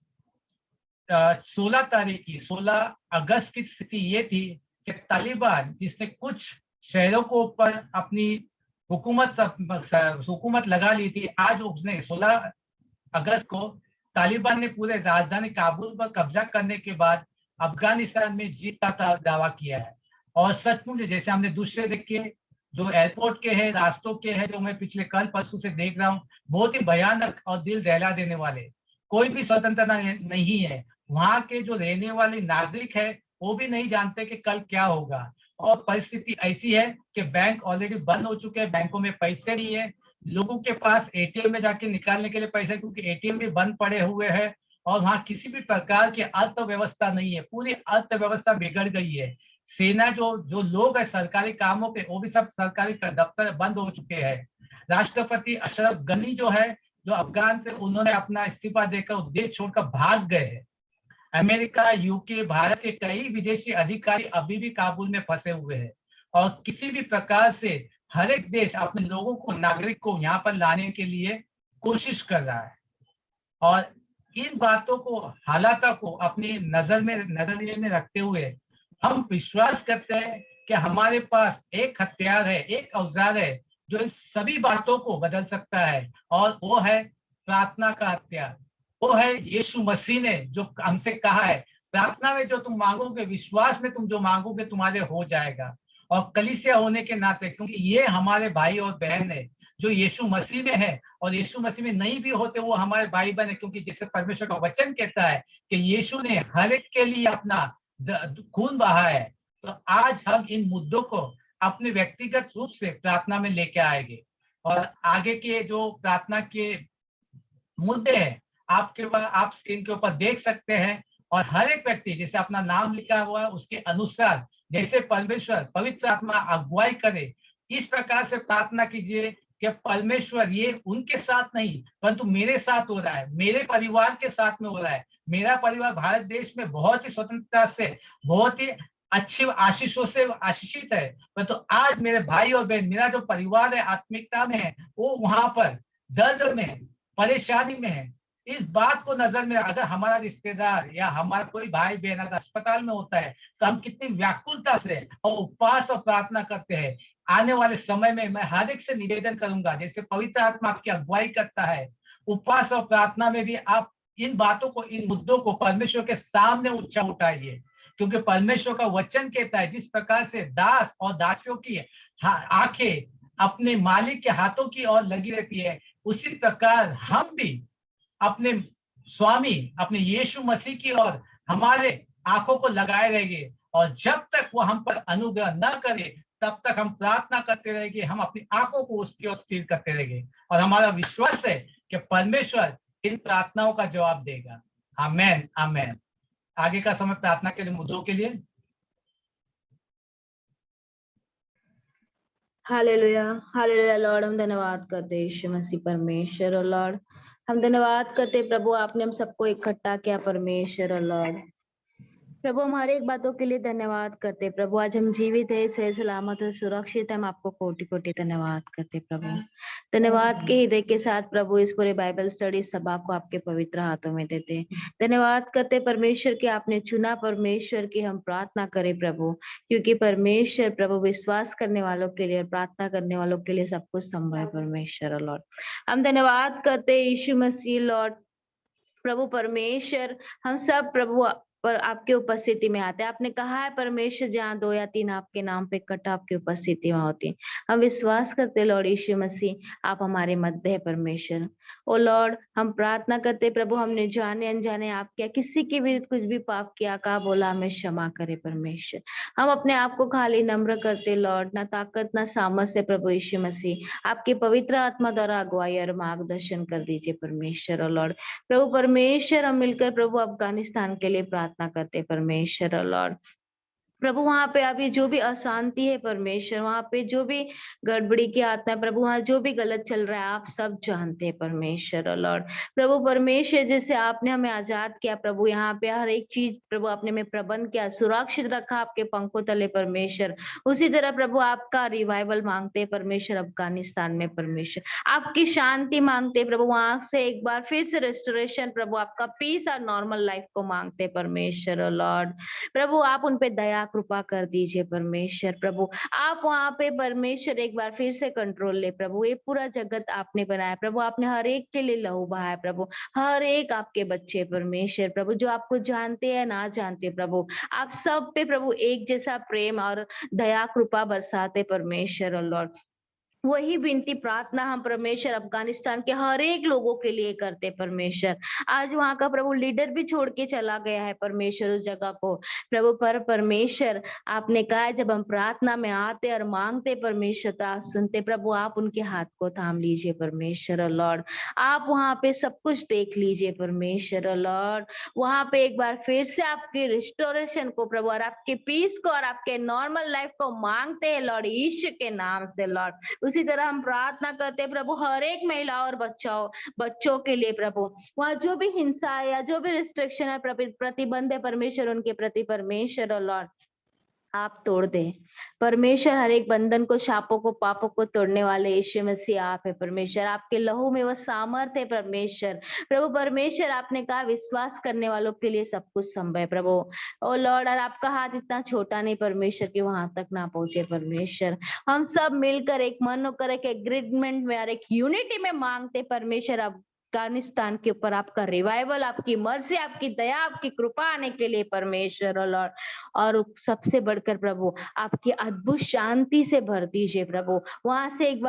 16 अगस्त की स्थिति ये थी कि तालिबान, जिसने कुछ शहरों को ऊपर अपनी हुकूमत लगा ली थी, आज उसने 16 अगस्त को तालिबान ने पूरे राजधानी काबुल पर कब्जा करने के बाद अफगानिस्तान में जीत का दावा किया है। और सचमुच जैसे हमने दूसरे देखे जो एयरपोर्ट के हैं, रास्तों के हैं, जो मैं पिछले कल परसों से देख रहा हूँ, बहुत ही भयानक और दिल दहला देने वाले। कोई भी स्वतंत्रता नहीं है। वहां के जो रहने वाले नागरिक है वो भी नहीं जानते कि कल क्या होगा। और परिस्थिति ऐसी है कि बैंक ऑलरेडी बंद हो चुके हैं, बैंकों में पैसे नहीं है, लोगों के पास एटीएम में जाके निकालने के लिए पैसे, क्योंकि एटीएम भी बंद पड़े हुए हैं और वहां किसी भी प्रकार की अर्थव्यवस्था नहीं है, पूरी अर्थव्यवस्था बिगड़ गई है। सेना जो लोग है सरकारी कामों पे, वो भी सब सरकारी दफ्तर बंद हो चुके हैं। राष्ट्रपति अशरफ गनी जो है, जो अफगान से, उन्होंने अपना इस्तीफा देकर देश छोड़कर भाग गए हैं। अमेरिका, यूके, भारत के कई विदेशी अधिकारी अभी भी काबुल में फंसे हुए हैं और किसी भी प्रकार से हर एक देश अपने लोगों को, नागरिक को यहाँ पर लाने के लिए कोशिश कर रहा है। और इन बातों को, हालातों को अपनी नजरिए में रखते हुए हम विश्वास करते हैं कि हमारे पास एक हथियार है, एक औजार है जो इन सभी बातों को बदल सकता है, और वो है प्रार्थना का हथियार। वो है यीशु मसीह ने जो हमसे कहा है, प्रार्थना में जो तुम मांगोगे, विश्वास में तुम जो मांगोगे तुम्हारे हो जाएगा। और कलीसिया होने के नाते, क्योंकि ये हमारे भाई और बहन है जो यीशु मसीह में है, और यीशु मसीह में नहीं भी होते वो हमारे भाई बहन है, क्योंकि जैसे परमेश्वर का वचन कहता है कि यीशु ने हर एक के लिए अपना खून बहा है। तो आज हम इन मुद्दों को अपने व्यक्तिगत रूप से प्रार्थना में लेके आएंगे, और आगे के जो प्रार्थना के मुद्दे हैं आप स्क्रीन के ऊपर देख सकते हैं। और हर एक व्यक्ति जैसे अपना नाम लिखा हुआ है उसके अनुसार जैसे परमेश्वर पवित्र आत्मा अगुवाई करे, इस प्रकार से प्रार्थना कीजिए कि परमेश्वर ये उनके साथ नहीं परंतु मेरे साथ हो रहा है, मेरे परिवार के साथ में हो रहा है। मेरा परिवार भारत देश में बहुत ही स्वतंत्रता से, बहुत ही अच्छी आशीषों से आशीषित है, परंतु आज मेरे भाई और बहन, मेरा जो परिवार है आत्मिकता में है, वो वहां पर दर्द में है, परेशानी में है। इस बात को नजर में, अगर हमारा रिश्तेदार या हमारा कोई भाई बहन अगर अस्पताल में होता है तो हम कितनी व्याकुलता से और उपवास और प्रार्थना करते हैं। आने वाले समय में मैं हर एक से निवेदन करूंगा, जैसे पवित्र आत्मा आपकी अगुवाई करता है, उपवास और प्रार्थना में भी आप इन बातों को, इन मुद्दों को परमेश्वर के सामने ऊंचा उठाइए, क्योंकि परमेश्वर का वचन कहता है जिस प्रकार से दास और दासियों की आंखें अपने मालिक के हाथों की ओर लगी रहती है, उसी प्रकार हम भी अपने स्वामी, अपने यीशु मसीह की ओर हमारे आंखों को लगाए रहेंगे। और जब तक वो हम पर अनुग्रह न करे तब तक हम प्रार्थना करते रहेंगे, हम अपनी आंखों को उसकी ओर स्थिर करते रहेंगे, और हमारा विश्वास है कि परमेश्वर इन प्रार्थनाओं का जवाब देगा। आमेन, आमेन। आगे का समय प्रार्थना के लिए, मुद्दों के लिए। हालेलुया, हालेलुया लॉर्ड, हम धन्यवाद करते हैं यीशु मसीह परमेश्वर। और लॉर्ड हम धन्यवाद करते प्रभु, आपने हम सबको इकट्ठा किया परमेश्वर। और लॉर्ड प्रभु हम हर एक बातों के लिए धन्यवाद करते प्रभु, आज हम जीवित है, सही सलामत है, सुरक्षित है, हम आपको कोटि कोटि धन्यवाद करते प्रभु। धन्यवाद के हृदय के साथ प्रभु इस पूरे बाइबल स्टडी सभा को आपके पवित्र हाथों में देते। धन्यवाद करते परमेश्वर कि आपने चुना परमेश्वर की हम प्रार्थना करें प्रभु, क्योंकि परमेश्वर प्रभु विश्वास करने वालों के लिए, प्रार्थना करने वालों के लिए सब कुछ संभव है परमेश्वर। लॉर्ड हम धन्यवाद करते यीशु मसीह लॉर्ड प्रभु परमेश्वर, हम सब प्रभु पर आपके उपस्थिति में आते हैं। आपने कहा है परमेश्वर जहाँ 2 या 3 आपके नाम पे इकट्ठा आपकी उपस्थिति में होती है। हम विश्वास करते लॉर्ड यीशु मसीह आप हमारे मध्य है परमेश्वर। ओ लॉर्ड हम प्रार्थना करते प्रभु, हमने जाने अनजाने आप किया, किसी के विरुद्ध कुछ भी पाप किया, कहा बोला, हमें क्षमा करे परमेश्वर। हम अपने आप को खाली नम्र करते लॉर्ड, ना ताकत ना सामर्थ्य प्रभु यीशु मसीह आपके पवित्र आत्मा द्वारा अगुवाई और मार्गदर्शन कर दीजिए परमेश्वर। और लॉर्ड प्रभु परमेश्वर हम मिलकर प्रभु अफगानिस्तान के लिए प्रार्थना करते परमेश्वर। लॉर्ड प्रभु वहां पे अभी जो भी अशांति है परमेश्वर, वहां पे जो भी गड़बड़ी की आत्मा है प्रभु, वहां जो भी गलत चल रहा है आप सब जानते हैं परमेश्वर और लॉर्ड। प्रभु परमेश्वर, जैसे आपने हमें आजाद किया प्रभु, यहाँ पे हर एक चीज प्रभु आपने में प्रबंध किया, सुरक्षित रखा आपके पंखों तले परमेश्वर, उसी तरह प्रभु आपका रिवाइवल मांगते हैं परमेश्वर अफगानिस्तान में परमेश्वर, आपकी शांति मांगते हैं प्रभु, वहां से एक बार फिर से रेस्टोरेशन प्रभु, आपका पीस और नॉर्मल लाइफ को मांगते हैं परमेश्वर और लॉर्ड। प्रभु आप उन पे दया कृपा कर दीजिए परमेश्वर, प्रभु आप वहां पे परमेश्वर एक बार फिर से कंट्रोल ले प्रभु, ये पूरा जगत आपने बनाया प्रभु, आपने हर एक के लिए लहू बहाया प्रभु, हर एक आपके बच्चे परमेश्वर प्रभु जो आपको जानते हैं ना जानते प्रभु, आप सब पे प्रभु एक जैसा प्रेम और दया कृपा बरसाते परमेश्वर और लॉर्ड। वही विनती प्रार्थना हम परमेश्वर अफगानिस्तान के हर एक लोगों के लिए करते परमेश्वर। आज वहां का प्रभु लीडर भी छोड़ के चला गया है परमेश्वर उस जगह को प्रभु, पर परमेश्वर आपने कहा है जब हम प्रार्थना में आते और मांगते परमेश्वर तो आप सुनते प्रभु, आप उनके हाथ को थाम लीजिए परमेश्वर और लॉर्ड, आप वहां पे सब कुछ देख लीजिए परमेश्वर और लॉर्ड, वहां पे एक बार फिर से आपके रिस्टोरेशन को प्रभु और आपके पीस को और आपके नॉर्मल लाइफ को मांगते हैं लॉर्ड यीशु के नाम से लॉर्ड। उसी तरह हम प्रार्थना करते हैं प्रभु हर एक महिला और बच्चों के लिए प्रभु, वहाँ जो भी हिंसा है या जो भी रिस्ट्रिक्शन है प्रतिबंध है परमेश्वर उनके प्रति परमेश्वर और लॉर्ड आप तोड़ दे परमेश्वर, हर एक बंधन को, शापों को, पापों को तोड़ने वाले यीशु मसीह आप है परमेश्वर, आपके लहू में वह सामर्थ्य है परमेश्वर प्रभु, परमेश्वर आपने कहा विश्वास करने वालों के लिए सब कुछ संभव है प्रभु ओ लॉर्ड, और आपका हाथ इतना छोटा नहीं परमेश्वर कि वहां तक ना पहुंचे परमेश्वर, हम सब मिलकर एक मन होकर एक एग्रीमेंट में और एक यूनिटी में मांगते परमेश्वर अफगानिस्तान के ऊपर आपका रिवाइवल, आपकी मर्जी, आपकी दया, आपकी कृपा आने के लिए परमेश्वर और लॉर्ड, और सबसे बढ़कर प्रभु आपकी अद्भुत शांति से भर दीजिए प्रभु, वहां एक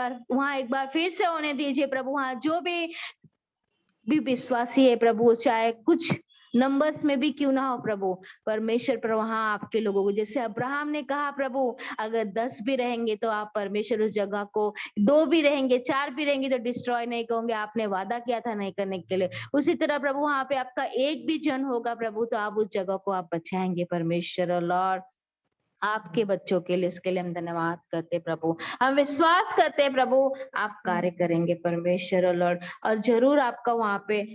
बार फिर से होने दीजिए प्रभु, वहां जो भी विश्वासी है प्रभु, चाहे कुछ नंबर्स में भी क्यों ना हो प्रभु परमेश्वर, पर वहां आपके लोगों को, जैसे अब्राहम ने कहा प्रभु अगर 10 भी रहेंगे तो आप परमेश्वर उस जगह को, 2 भी रहेंगे 4 भी रहेंगे तो डिस्ट्रॉय नहीं कहोगे, आपने वादा किया था नहीं करने के लिए, उसी तरह प्रभु वहां पे आपका एक भी जन होगा प्रभु तो आप उस जगह को आप बचाएंगे परमेश्वर और लॉर्ड, आपके बच्चों के लिए, इसके लिए हम धन्यवाद करते प्रभु, हम विश्वास करते प्रभु आप कार्य करेंगे परमेश्वर और लॉर्ड, और जरूर आपका वहां पे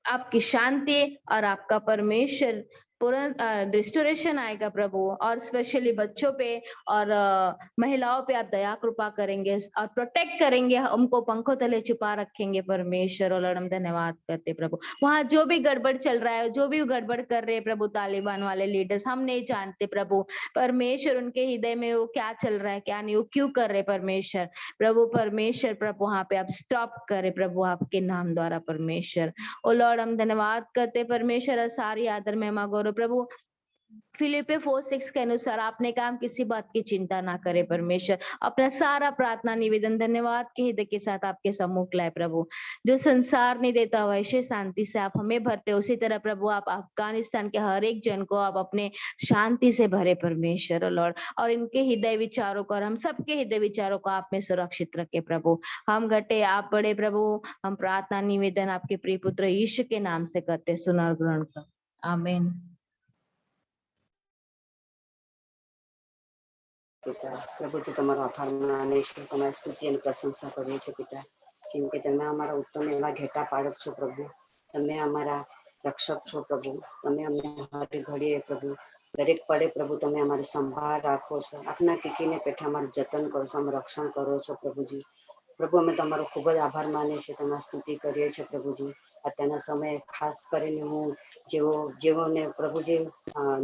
आपकी शांति और आपका परमेश्वर पूरा रिस्टोरेशन आएगा प्रभु, और स्पेशली बच्चों पे और महिलाओं पे आप दया कृपा करेंगे और प्रोटेक्ट करेंगे, हमको पंखों तले छुपा रखेंगे परमेश्वर और लॉर्ड, हम धन्यवाद करते प्रभु, वहां जो भी गड़बड़ चल रहा है, जो भी गड़बड़ कर रहे हैं प्रभु तालिबान वाले लीडर्स, हम नहीं जानते प्रभु परमेश्वर उनके हृदय में वो क्या चल रहा है क्या नहीं, वो क्यों कर रहे परमेश्वर परमेश्वर प्रभु वहां पे आप स्टॉप करे प्रभु आपके नाम द्वारा परमेश्वर ओ लॉर्ड, हम धन्यवाद करते परमेश्वर, सारी आदर महिमा गौरव प्रभु, फिलिपे 4:6 के अनुसार आपने कहा हम किसी बात की चिंता ना करे परमेश्वर, अपना सारा प्रार्थना निवेदन धन्यवाद के हृदय के साथ आपके सम्मुख लाए प्रभु, जो संसार नहीं देता वैसे शांति से आप हमें भरते, उसी तरह प्रभु आप अफगानिस्तान के हर एक जन को आप अपने शांति से भरे परमेश्वर लॉर्ड, और इनके हृदय विचारों को और हम सबके हृदय विचारों को आप में सुरक्षित रखे प्रभु, हम घटे आप बड़े प्रभु, हम प्रार्थना निवेदन आपके प्रिय पुत्र यीशु के नाम से करते, सुन और ग्रहण कर, आमीन। પિતા પ્રભુજી તમારો આભાર માને છે, તમારી સ્તુતિ અને પ્રશંસા કરીએ છીએ પિતા, કેમ કે તમે અમારા ઉત્તમ એવા ઘેટા પાડક છો પ્રભુ, તમે અમારા રક્ષક છો પ્રભુ, તમે અમને હર ઘડીએ પ્રભુ દરેક પળે પ્રભુ તમે અમારી સંભાળ રાખો છો, આપના ટીકીને પેઠે અમારું જતન કરો છો, અમે રક્ષણ કરો છો પ્રભુજી, પ્રભુ અમે તમારો ખૂબ જ આભાર માનીએ છીએ, તમારી સ્તુતિ કરીએ છીએ પ્રભુજી, અત્યારના સમયે ખાસ કરીને હું જેઓને પ્રભુજી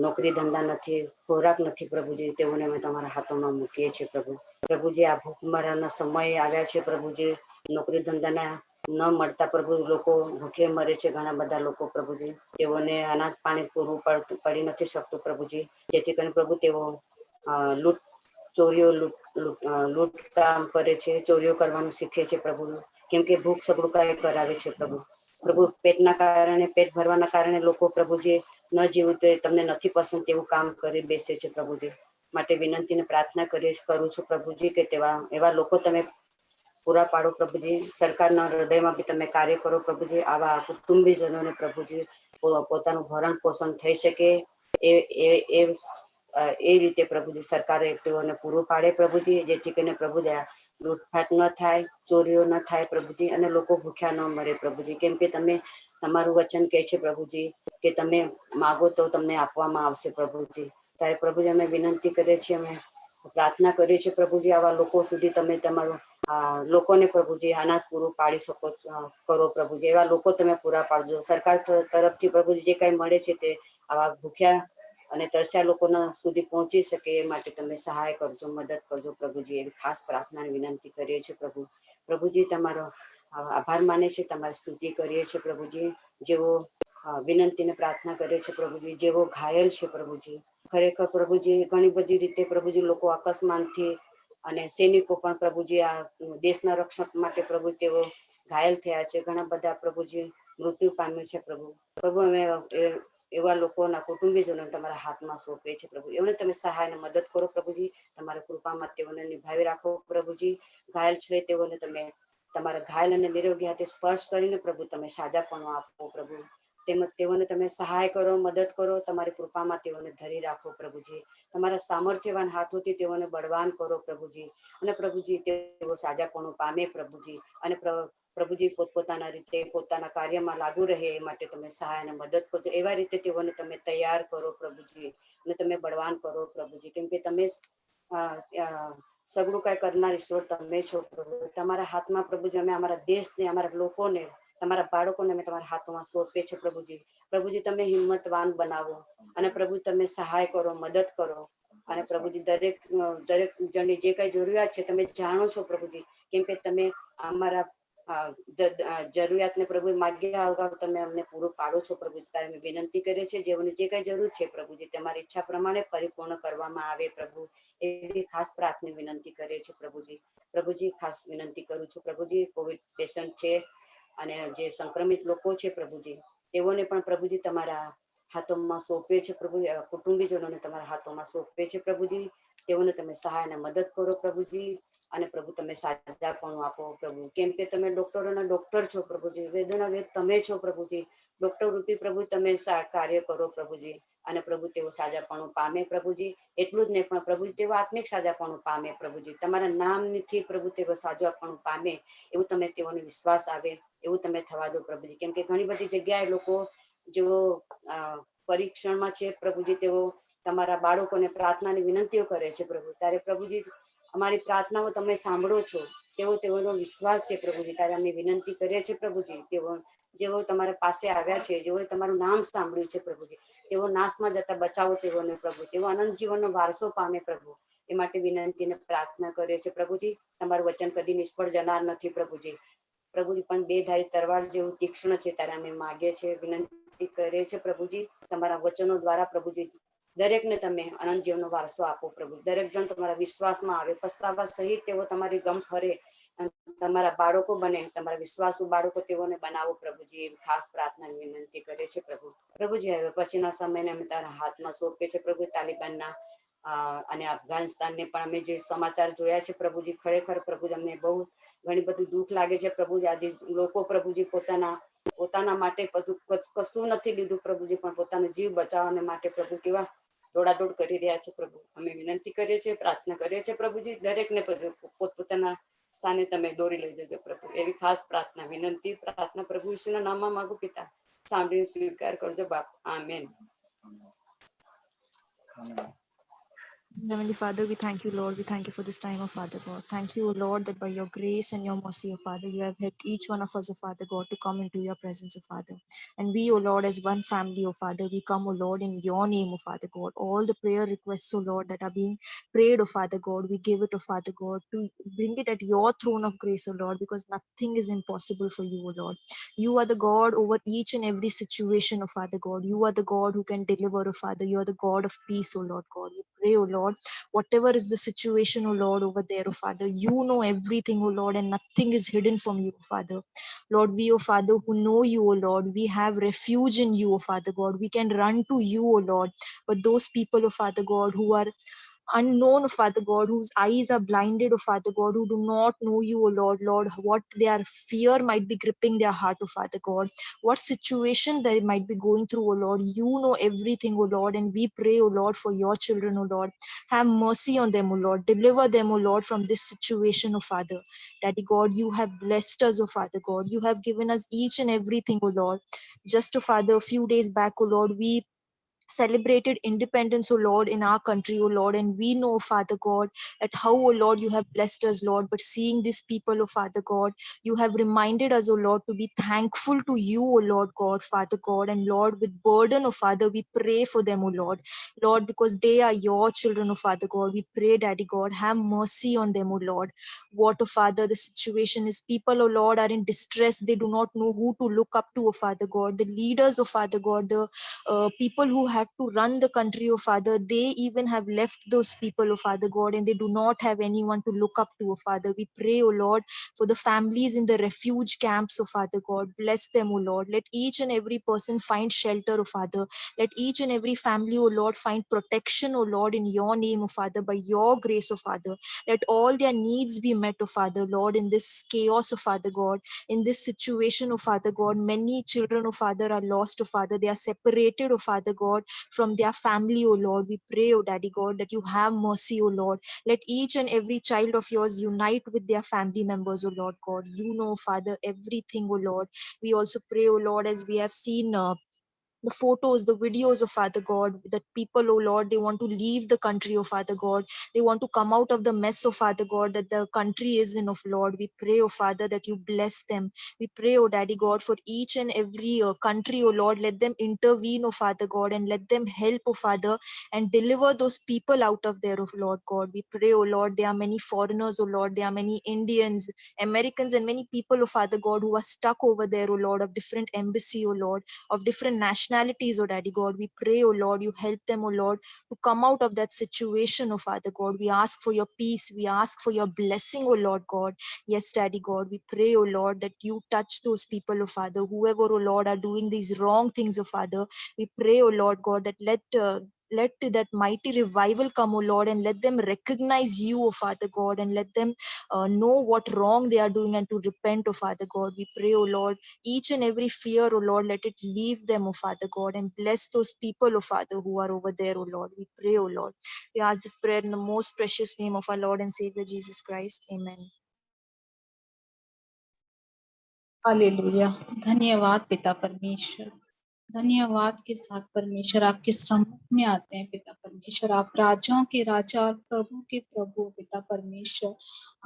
નોકરી ધંધા નથી, ખોરાક નથી પ્રભુજી, તેઓને અમે તમારા હાથોમાં મૂકીએ છીએ પ્રભુ, પ્રભુજી આ ભૂખમરાના સમય આવ્યા છે પ્રભુજી, નોકરી ધંધાના ન મળતા પ્રભુ લોકો ભૂખે મરે છે, ઘણા બધા લોકો પ્રભુજી, તેઓને અનાજ પાણી પૂરું પડી નથી શકતું પ્રભુજી, જેથી કરીને પ્રભુ તેઓ લૂંટ કામ કરે છે, ચોરીઓ કરવાનું શીખે છે પ્રભુ, કેમ કે ભૂખ સગડું કાંઈ કરાવે છે પ્રભુ, પ્રભુ પેટના કારણે, પેટ ભરવાના કારણે લોકો પ્રભુજી ન જીવું તો તમને નથી પસંદ તેવું કામ કરી બેસે છે પ્રભુજી, માટે વિનંતી ને પ્રાર્થના કરું છું પ્રભુજી કે એવા લોકો તમે પૂરા પાડો પ્રભુજી, સરકારના હૃદયમાં બી તમે કાર્ય કરો પ્રભુજી, આવા કુટુંબીજનોને પ્રભુજી પોતાનું ભરણ પોષણ થઈ શકે એ એ રીતે પ્રભુજી સરકારે તેઓને પૂરું પાડે પ્રભુજી, જેથી કરીને પ્રભુજી આ લૂંટફાટ ન થાય, ચોરીઓ ન થાય પ્રભુજી, અને લોકો ભૂખ્યા ન મરે પ્રભુજી. કેમ કે તમે તમારું વચન કહે છે પ્રભુજી કે તમે માગો તો તમને આપવામાં આવશે પ્રભુજી. ત્યારે પ્રભુજી અમે વિનંતી કરીએ છીએ, અમે પ્રાર્થના કરીએ છીએ પ્રભુજી, આવા લોકો સુધી તમે તમારું લોકોને પ્રભુજી અનાજ પૂરું પાડી શકો કરો પ્રભુજી. એવા લોકો તમે પૂરા પાડજો. સરકાર તરફથી પ્રભુજી જે કાંઈ મળે છે તે આવા ભૂખ્યા અને તરસ્યા લોકોના સુધી પહોંચી શકે એ માટે તમે સહાય કરજો, મદદ કરજો પ્રભુજી. એવી ખાસ પ્રાર્થના વિનંતી કરીએ છીએ પ્રભુ. પ્રભુજી તમારો આભાર માને છે, તમારી સ્તુતિ કરીએ છીએ પ્રભુજી. જેવો વિનંતીને પ્રાર્થના કરે છે પ્રભુજી, જેવો ઘાયલ છે પ્રભુજી, ખરેખર પ્રભુજી ઘણી બધી રીતે પ્રભુજી લોકો અકસ્માતથી અને સૈનિકો પણ પ્રભુજી આ દેશના રક્ષણ માટે પ્રભુ તેઓ ઘાયલ થયા છે. ઘણા બધા પ્રભુજી મૃત્યુ પામ્યું છે પ્રભુ. પ્રભુ અમે એવા લોકોના કુટુંબીજોને તમારા હાથમાં સોંપે છે પ્રભુ. એમને તમે સહાય અને મદદ કરો પ્રભુજી. તમારા કૃપામાં તેઓને નિભાવી રાખો પ્રભુજી. ઘાયલ છે તેઓને તમે તમારા ઘાયલ અને નિરોગી હાથે સ્પર્શ કરીને પ્રભુ તમે સાજાપણું આપો પ્રભુ. તેમજ તેઓને તમે સહાય કરો, મદદ કરો. તમારી કૃપામાં તેઓને ધરી રાખો પ્રભુજી. તમારા સામર્થ્યવાન હાથોથી તેઓને બળવાન કરો પ્રભુજી. અને પ્રભુજી તેઓ સાજાપણું પામે પ્રભુજી. અને પ્રભુજી પોતપોતાના રીતે પોતાના કાર્યમાં લાગુ રહે એ માટે તમે સહાય અને મદદ કરજો. એવા રીતે તેઓને તમે તૈયાર કરો પ્રભુજી, અને તમે બળવાન કરો પ્રભુજી. કેમ કે તમે સગળું કાંઈ કરનાર ઈશ્વર તમે છો પ્રભુ. તમારા હાથમાં પ્રભુજી અમે અમારા દેશને, અમારા લોકોને, તમારા બાળકોને અમે તમારા હાથમાં સોંપીએ છીએ પ્રભુજી. પ્રભુજી તમે હિંમતવાન બનાવો, અને પ્રભુ તમે સહાય કરો, મદદ કરો. અને પ્રભુજી દરેક જણની જે કઈ જરૂરિયાત છે તમે જાણો છો પ્રભુજી. કેમ કે તમે અમારા જરૂરિયાતને પ્રભુ માગ્યા અગાઉ તમે અમને પૂરું પાડો છો પ્રભુજી. ત્યારે અમે વિનંતી કરીએ છીએ જેઓને જે કઈ જરૂર છે પ્રભુજી તમારી ઈચ્છા પ્રમાણે પરિપૂર્ણ કરવામાં આવે પ્રભુ. એવી ખાસ પ્રાર્થના વિનંતી કરીએ છીએ પ્રભુજી. પ્રભુજી ખાસ વિનંતી કરું છું પ્રભુજી, કોવિડ પેશન્ટ છે અને જે સંક્રમિત લોકો છે પ્રભુજી, તેઓને પણ પ્રભુજી તમારા હાથોમાં સોંપે છે પ્રભુજી. કુટુંબીજનોને તમારા હાથોમાં સોંપે છે પ્રભુજી. તેઓને તમે સહાય અને મદદ કરો પ્રભુજી. અને પ્રભુ તમે સાજાપણું આપો પ્રભુ. કેમ કે તમે ડોક્ટરોના ડોક્ટર છો પ્રભુજી, વેદોના વેદ તમે છો પ્રભુજી. ડોક્ટર રૂપી પ્રભુ તમે કાર્ય કરો પ્રભુજી. અને પ્રભુ તેઓ સાજાપણું પામે પ્રભુજી. એટલું જ નહીં પણ પ્રભુ તેઓ આત્મિક સાજાપણું પામે પ્રભુજી. તમારા નામથી પ્રભુ તેઓ સાજાપણું પામે એવું તમે તેઓને વિશ્વાસ આવે એવું તમે થવા દો પ્રભુજી. કેમ કે ઘણી બધી જગ્યાએ લોકો જેઓ પરીક્ષણમાં છે પ્રભુજી, તેઓ તમારા બાળકોને પ્રાર્થનાની વિનંતીઓ કરે છે પ્રભુ. ત્યારે પ્રભુજી અમારી પ્રાર્થનાઓ તમે સાંભળો છો, તેઓનો વિશ્વાસ છે પ્રભુજી. ત્યારે અમે વિનંતી કરીએ છીએ પ્રભુજી, જેઓ તમારા પાસે આવ્યા છે, જેઓએ તમારું નામ સાંભળ્યું છે પ્રભુજી, તેઓ નાશમાં જતા બચાવો તેઓને પ્રભુ. તેઓ અનંત જીવનનો વારસો પામે પ્રભુ. એ માટે વિનંતી અને પ્રાર્થના કરીએ છીએ પ્રભુજી. તમારું વચન કદી નિષ્ફળ જનાર નથી પ્રભુજી. પ્રભુજી પણ બે ધારી તરવાર જેવું તીક્ષ્ણ છે. ત્યારે અમે માગીએ છીએ, વિનંતી કરીએ છીએ પ્રભુજી. તમારા વચનો દ્વારા પ્રભુજી દરેકને તમે અનંત જીવનનો વારસો આપો પ્રભુ. દરેક જણ તમારા વિશ્વાસમાં આવે, પસ્તાવા સહિત તેઓ તમારી ગમ ફરે, તમારા બાળકો બને, તમારા વિશ્વાસુ બાળકો તેઓને બનાવો પ્રભુજી. એવી ખાસ પ્રાર્થના વિનંતી કરે છે પ્રભુ. પ્રભુજી હવે પછીના સમયને અમે તારા હાથમાં સોંપીએ છીએ પ્રભુ. તાલિબાનના અને અફઘાનિસ્તાનને પણ અમે જે સમાચાર જોયા છે પ્રભુજી, ખરેખર પ્રભુ અમને બહુ ઘણી બધું દુઃખ લાગે છે પ્રભુજી. આજે લોકો પ્રભુજી પોતાના માટે કશું નથી લીધું પ્રભુજી, પણ પોતાનો જીવ બચાવવા માટે પ્રભુ કેવા દોડાદોડ કરી રહ્યા છે પ્રભુ. અમે વિનંતી કરીએ છીએ, પ્રાર્થના કરીએ છીએ પ્રભુજી. દરેકને પોતપોતાના સ્થાને તમે દોરી લઈ જજો પ્રભુ. એવી ખાસ પ્રાર્થના વિનંતી પ્રાર્થના પ્રભુ ઈસુના નામમાં માંગુ પિતા. સાંભળી સ્વીકાર કરજો બાપ. Amen. Heavenly Father, we thank you, Lord. We thank you for this time, O Father God. Thank you, O Lord, that by your grace and your mercy, O Father, you have helped each one of us, O Father God, to come into your presence, O Father. And we, O Lord, as one family, O Father, we come, O Lord, in your name, O Father God. All the prayer requests, O Lord, that are being prayed, O Father God, we give it, O Father God, to bring it at your throne of grace, O Lord, because nothing is impossible for you, O Lord. You are the God over each and every situation, O Father God. You are the God who can deliver, O Father. You are the God of peace, O Lord God. We pray, O Lord, whatever is the situation, O Lord, over there, O Father, you know everything, O Lord, and nothing is hidden from you, O Father. Lord, we, O Father, who know you, O Lord, we have refuge in you, O Father God. We can run to you, O Lord. But those people, O Father God, who are unknown, oh Father God, whose eyes are blinded, oh Father God, who do not know you, oh Lord. Lord, what their fear might be gripping their heart, oh Father God, what situation they might be going through, oh Lord. You know everything, oh Lord, and we pray, oh Lord, for your children, oh Lord. Have mercy on them, oh Lord. Deliver them, oh Lord, from this situation, oh Father. Daddy God, you have blessed us, oh Father God. You have given us each and everything, oh Lord. Just, oh Father, a few days back, oh Lord, we celebrated independence, oh Lord, in our country, oh Lord. And we know, Father God, that how, oh Lord, you have blessed us, Lord. But seeing these people, oh Father God, you have reminded us, oh Lord, to be thankful to you, oh Lord God, Father God. And Lord, with burden, oh Father, we pray for them, oh Lord. Lord, because they are your children, oh Father God. We pray, Daddy God, have mercy on them, oh Lord. What, oh Father, the situation is, people, oh Lord, are in distress. They do not know who to look up to, oh Father God. The leaders, oh Father God, the people who had to run the country, oh Father, they even have left those people, oh Father God, and they do not have anyone to look up to, oh Father. We pray, oh Lord, for the families in the refuge camps, oh Father God. Bless them, oh Lord. Let each and every person find shelter, oh Father. Let each and every family, oh Lord, find protection, oh Lord, in your name, oh Father, by your grace, oh Father. Let all their needs be met, oh Father, Lord, in this chaos, oh Father God, in this situation, oh Father God. Many children, oh Father, are lost, oh Father. They are separated, oh Father God, from their family, oh Lord. We pray, oh Daddy God, that you have mercy, oh Lord. Let each and every child of yours unite with their family members, oh Lord God. You know, Father, everything, oh Lord. We also pray, oh Lord, as we have seen the photos, the videos of Father God, that people, oh Lord, they want to leave the country, oh Father God. They want to come out of the mess, oh Father God, that the country is in, oh Lord. We pray, oh Father, that you bless them. We pray, oh Daddy God, for each and every country, oh Lord. Let them intervene, oh Father God, and let them help, oh Father, and deliver those people out of there, oh Lord God. We pray, oh Lord, there are many foreigners, oh Lord. There are many Indians, Americans, and many people, oh Father God, who are stuck over there, oh Lord, of different embassy, oh Lord, of different nationalities, oh Daddy God. We pray, oh Lord, you help them, oh Lord, to come out of that situation, oh Father God. We ask for your peace. We ask for your blessing, oh Lord God. Yes, Daddy God, we pray, oh Lord, that you touch those people, oh Father, whoever, oh Lord, are doing these wrong things, oh Father. We pray, oh Lord God, that let that mighty revival come, oh Lord, and let them recognize you, oh Father God, and let them know what wrong they are doing and to repent, oh Father God. We pray, oh Lord, each and every fear, oh Lord, let it leave them, oh Father God, and bless those people, oh Father, who are over there, oh Lord. We pray, oh Lord. We ask this prayer in the most precious name of our Lord and Savior Jesus Christ. Amen. Hallelujah. धन्यवाद पिता परमेश्वर, धन्यवाद के साथ परमेश्वर आपके सम्मुख में आते हैं पिता परमेश्वर। आप राजाओं के राजा और प्रभु के प्रभु पिता परमेश्वर।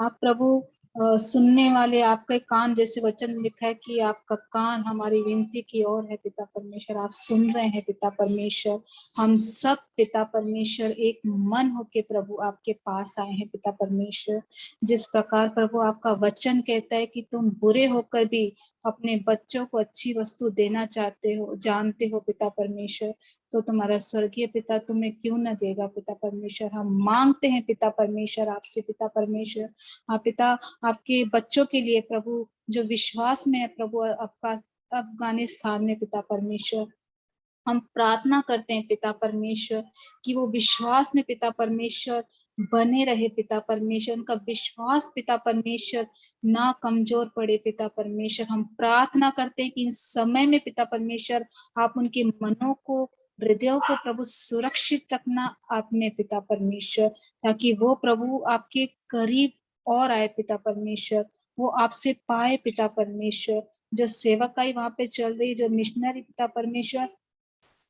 आप प्रभु सुनने वाले, आपका कान, जैसे वचन में लिखा है कि आपका कान हमारी विनती की ओर है पिता परमेश्वर। आप सुन रहे हैं पिता परमेश्वर। हम सब पिता परमेश्वर एक मन होके प्रभु आपके पास आए हैं पिता परमेश्वर। जिस प्रकार प्रभु आपका वचन कहता है कि तुम बुरे होकर भी अपने बच्चों को अच्छी वस्तु देना चाहते हो, जानते हो पिता परमेश्वर, तो तुम्हारा स्वर्गीय पिता तुम्हें क्यों न देगा पिता परमेश्वर। हम मांगते हैं पिता परमेश्वर आपसे पिता परमेश्वर। हाँ पिता, आपके बच्चों के लिए प्रभु जो विश्वास में है प्रभु आपका अफगानिस्तान में पिता परमेश्वर, हम प्रार्थना करते हैं पिता परमेश्वर कि वो विश्वास में पिता परमेश्वर बने रहे पिता परमेश्वर। उनका विश्वास पिता परमेश्वर ना कमजोर पड़े पिता परमेश्वर। हम प्रार्थना करते हैं कि इन समय में पिता परमेश्वर आप उनके मनों को, हृदयों को प्रभु सुरक्षित रखना आप में पिता परमेश्वर, ताकि वो प्रभु आपके करीब और आए पिता परमेश्वर, वो आपसे पाए पिता परमेश्वर। जो सेवकाई वहां पे चल रही, जो मिशनरी पिता परमेश्वर,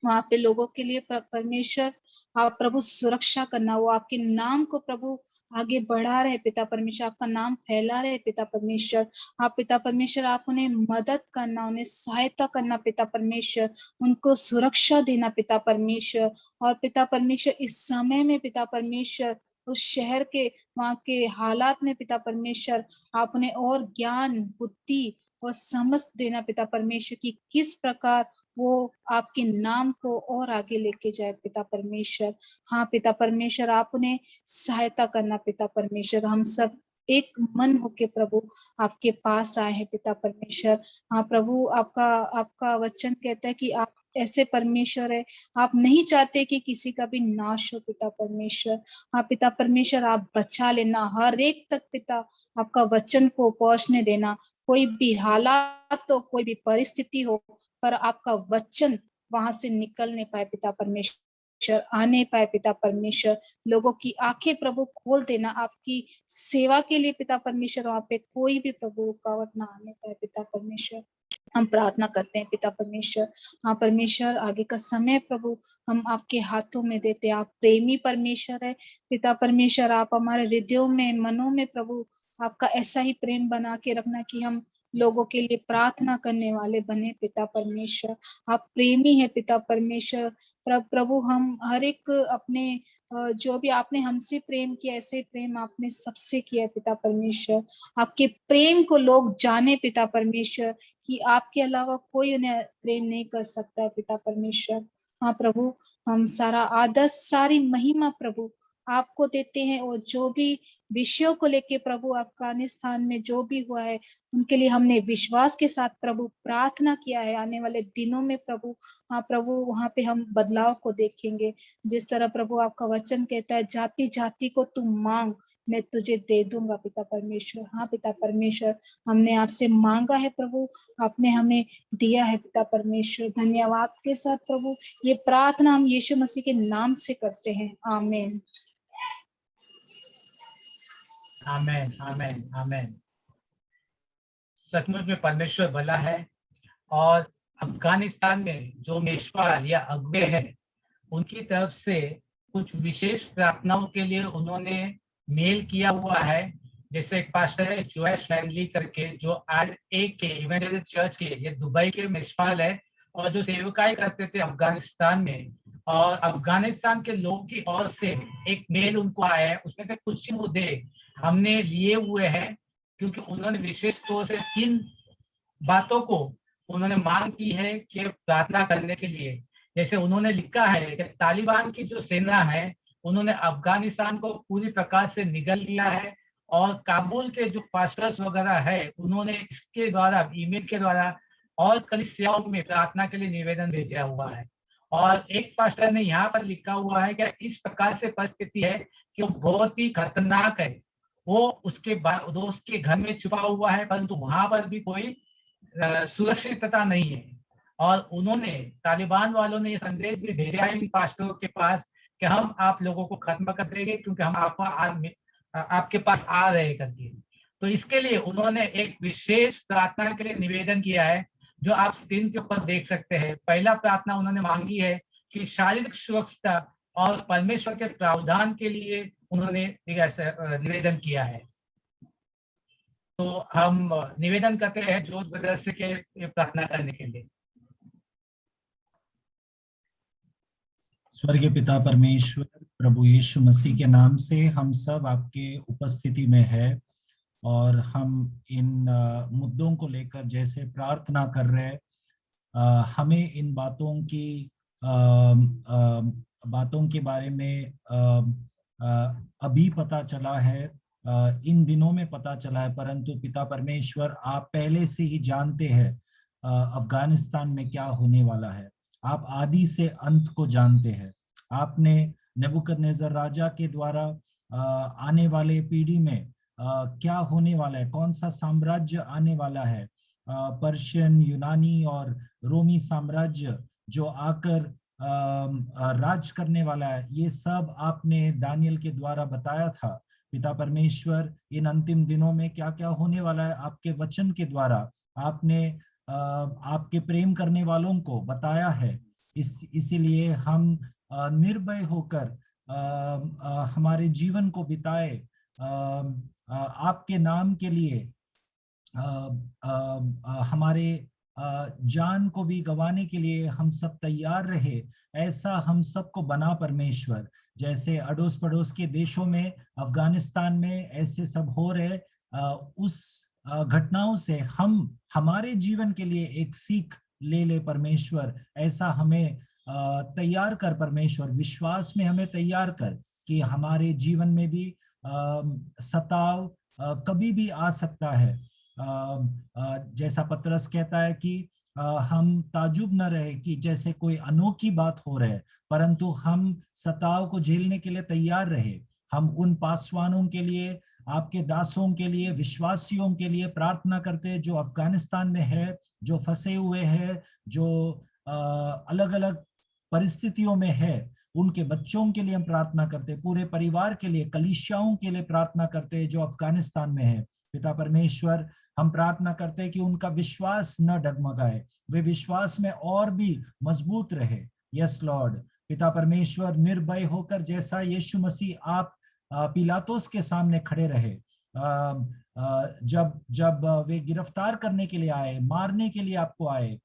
वहां पे लोगों के लिए परमेश्वर आप प्रभु सुरक्षा करना, वो आपके नाम को प्रभु आगे बढ़ा रहे पिता परमेश्वर, आपका नाम फैला रहे पिता परमेश्वर। आप पिता परमेश्वर आप उन्हें मदद करना, उन्हें सहायता करना पिता परमेश्वर, उनको सुरक्षा देना पिता परमेश्वर। और पिता परमेश्वर इस समय में पिता परमेश्वर उस शहर के, वहां के हालात में पिता परमेश्वर आप उन्हें और ज्ञान, बुद्धि और समझ देना पिता परमेश्वर की किस प्रकार वो आपके नाम को और आगे लेके जाए पिता परमेश्वर। हाँ पिता परमेश्वर आप उन्हें सहायता करना पिता परमेश्वर। हम सब एक मन होके प्रभु आपके पास आए हैं पिता परमेश्वर। हाँ प्रभु, आपका वचन कहता है कि आप ऐसे परमेश्वर है, आप नहीं चाहते कि किसी का भी नाश हो पिता परमेश्वर। हाँ पिता परमेश्वर, आप बचा लेना हर एक तक पिता, आपका वचन को पहुंचने देना। कोई भी हालात हो, कोई भी परिस्थिति हो, पर आपका वचन वहां से निकल नहीं पाए पिता परमेश्वर, आने पाए पिता परमेश्वर। लोगों की आंखें प्रभु खोल देना आपकी सेवा के लिए पिता परमेश्वर। वहां पे कोई भी प्रभु रुकावट ना आने पाए पिता परमेश्वर। हम प्रार्थना करते हैं पिता परमेश्वर। हाँ परमेश्वर, आगे का समय प्रभु हम आपके हाथों में देते हैं। आप प्रेमी परमेश्वर है पिता परमेश्वर। आप हमारे हृदयों में, मनों में प्रभु आपका ऐसा ही प्रेम बना के रखना कि हम लोगों के लिए प्रार्थना करने वाले बने पिता परमेश्वर। आप प्रेमी है पिता परमेश्वर। प्रभु हम हर एक अपने जो भी आपने हमसे प्रेम किया, ऐसे ही प्रेम आपने सबसे किया पिता परमेश्वर। आपके प्रेम को लोग जाने पिता परमेश्वर, कि आपके अलावा कोई उन्हें प्रेम नहीं कर सकता है पिता परमेश्वर। हाँ प्रभु, हम सारा आदर, सारी महिमा प्रभु आपको देते हैं। और जो भी विषयों को लेके प्रभु अफगानिस्तान में जो भी हुआ है, उनके लिए हमने विश्वास के साथ प्रभु प्रार्थना किया है। आने वाले दिनों में प्रभु, हाँ प्रभु, वहां पे हम बदलाव को देखेंगे। जिस तरह प्रभु आपका वचन कहता है, जाति जाति को तू मांग, मैं तुझे दे दूंगा पिता परमेश्वर। हाँ पिता परमेश्वर, हमने आपसे मांगा है प्रभु, आपने हमें दिया है पिता परमेश्वर। धन्यवाद के साथ प्रभु ये प्रार्थना हम यीशु मसीह के नाम से करते हैं, आमीन। आमेन, आमेन, आमेन। सचमुच में परमेश्वर भला है। और अफगानिस्तान में जो मेशवार या अगवे हैं, उनकी तरफ से कुछ विशेष प्रार्थनाओं के लिए उन्होंने मेल किया हुआ है। जैसे एक पास्टर है जोएश फैमिली करके, जो RA के इवेंजलिस्ट चर्च के, ये दुबई के मेशवार है और जो सेवकाई करते थे अफगानिस्तान में। और अफगानिस्तान के लोगों की ओर से एक मेल उनको आया है, उसमें से कुछ मुद्दे हमने लिए हुए हैं, क्योंकि उन्होंने विशेष तौर से 3 बातों को उन्होंने मांग की है कि प्रार्थना करने के लिए। जैसे उन्होंने लिखा है कि तालिबान की जो सेना है, उन्होंने अफगानिस्तान को पूरी प्रकार से निगल लिया है। और काबुल के जो पास्टर्स वगैरह है, उन्होंने इसके द्वारा, ईमेल के द्वारा और कलीसियाओं में प्रार्थना के लिए निवेदन भेजा हुआ है। और एक पास्टर ने यहाँ पर लिखा हुआ है कि इस प्रकार से परिस्थिति है कि वो बहुत ही खतरनाक है। वो उसके दोस्त के घर में छुपा हुआ है, परंतु वहां पर भी कोई सुरक्षितता नहीं है। और उन्होंने, तालिबान वालों ने ये संदेश भी भेजा है इन पास्टरों के पास कि हम आप लोगों को खत्म कर देंगे, क्योंकि हम आपके पास आ रहे करके। तो इसके लिए उन्होंने एक विशेष प्रार्थना के लिए निवेदन किया है, जो आप स्क्रीन के ऊपर देख सकते हैं। पहला प्रार्थना उन्होंने मांगी है कि शारीरिक सुरक्षा और परमेश्वर के प्रावधान के लिए उन्होंने निवेदन किया है। तो हम निवेदन करते हैं जोत ब्रदर से के प्रार्थना करने के लिए। स्वर्गीय पिता परमेश्वर, प्रभु यीशु मसीह के नाम से हम सब आपके उपस्थिति में है, और हम इन मुद्दों को लेकर जैसे प्रार्थना कर रहे, हमें इन बातों के बारे में अभी पता चला है, इन दिनों में पता चला है, परंतु पिता परमेश्वर आप पहले से ही जानते हैं अफगानिस्तान में क्या होने वाला है। आप आदि से अंत को जानते हैं। आपने नेबुकदनेस्सर राजा के द्वारा आने वाले पीढ़ी में क्या होने वाला है, कौन सा साम्राज्य आने वाला है, पर्शियन, यूनानी और रोमी साम्राज्य जो आकर राज करने वाला है, ये सब आपने दानियल के द्वारा बताया था। पिता परमेश्वर, इन अंतिम दिनों में क्या क्या होने वाला है, आपके वचन के द्वारा आपने आपके प्रेम करने वालों को बताया है। इसीलिए हम निर्भय होकर हमारे जीवन को बिताए, आपके नाम के लिए हमारे जान को भी गंवाने के लिए हम सब तैयार रहे, ऐसा हम सबको बना परमेश्वर। जैसे अड़ोस पड़ोस के देशों में, अफगानिस्तान में ऐसे सब हो रहे, उस घटनाओं से हम हमारे जीवन के लिए एक सीख ले परमेश्वर। ऐसा हमें तैयार कर परमेश्वर, विश्वास में हमें तैयार कर कि हमारे जीवन में भी सताव कभी भी आ सकता है। जैसा पतरस कहता है कि हम ताजुब न रहे कि जैसे कोई अनोखी बात हो रहे, परंतु हम सताव को झेलने के लिए तैयार रहे। हम उन पासवानों के लिए, आपके दासों के लिए, विश्वासियों के लिए प्रार्थना करते हैं जो अफगानिस्तान में है, जो फंसे हुए हैं, जो अलग अलग परिस्थितियों में है। उनके बच्चों के लिए हम प्रार्थना करते हैं, पूरे परिवार के लिए, कलीसियाओं के लिए प्रार्थना करते हैं जो अफगानिस्तान में है। पिता परमेश्वर, हम प्रार्थना करते हैं कि उनका विश्वास न डगमगाए, वे विश्वास में और भी मजबूत रहे। यस लॉर्ड, पिता परमेश्वर, निर्भय होकर जैसा यीशु मसीह आप पिलातुस के सामने खड़े रहे, जब जब वे गिरफ्तार करने के लिए आए, मारने के लिए आपको आए,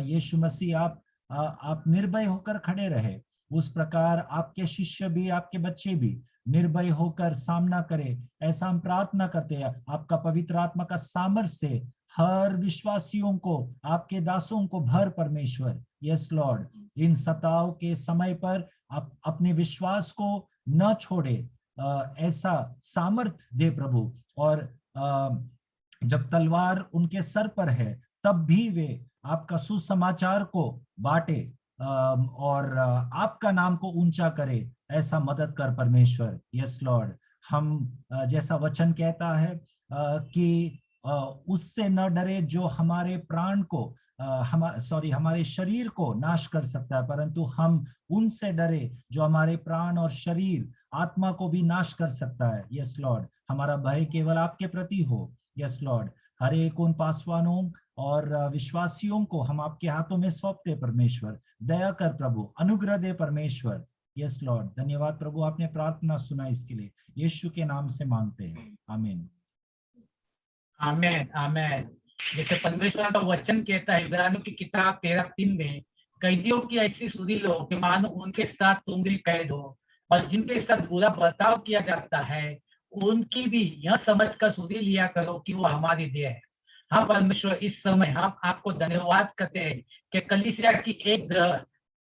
यीशु मसीह आप निर्भय होकर खड़े रहे। उस प्रकार आपके शिष्य भी, आपके बच्चे भी निर्भय होकर सामना करे, ऐसा हम प्रार्थना करते हैं। आपका पवित्र आत्मा का सामर्थ्य से हर विश्वासियों को, आपके दासों को भर परमेश्वर। यस लॉर्ड, इन सताव के समय पर आप अपने विश्वास को न छोड़े, ऐसा सामर्थ दे प्रभु। और जब तलवार उनके सर पर है तब भी वे आपका सुसमाचार को बांटे और आपका नाम को ऊंचा करे, ऐसा मदद कर परमेश्वर। यस लॉर्ड, हम जैसा वचन कहता है कि उससे न डरे जो हमारे प्राण को हमारे शरीर को नाश कर सकता है, परंतु हम उनसे डरे जो हमारे प्राण और शरीर, आत्मा को भी नाश कर सकता है। यस लॉर्ड, हमारा भय केवल आपके प्रति हो। यस लॉर्ड, हर एक उन पासवानों और विश्वासियों को हम आपके हाथों में सौंपते परमेश्वर। दया कर प्रभु, अनुग्रह दे परमेश्वर। यस लॉर्ड, धन्यवाद प्रभु, आपने प्रार्थना सुना, इसके लिए यीशु के नाम से मांगते हैं, आमीन। आमेन आमेन। जैसे परमेश्वर का वचन कहता है इब्रानियों की किताब 13:3 में, कैदियों की ऐसी सुधि लो कि मानो उनके साथ तुम भी कैद हो, और जिनके साथ बुरा बर्ताव किया जाता है उनकी भी यह समझ कर सुधि लिया करो कि वो हमारी देह है। हाँ परमेश्वर, इस समय हम आपको धन्यवाद करते हैं कि कलीसिया की एक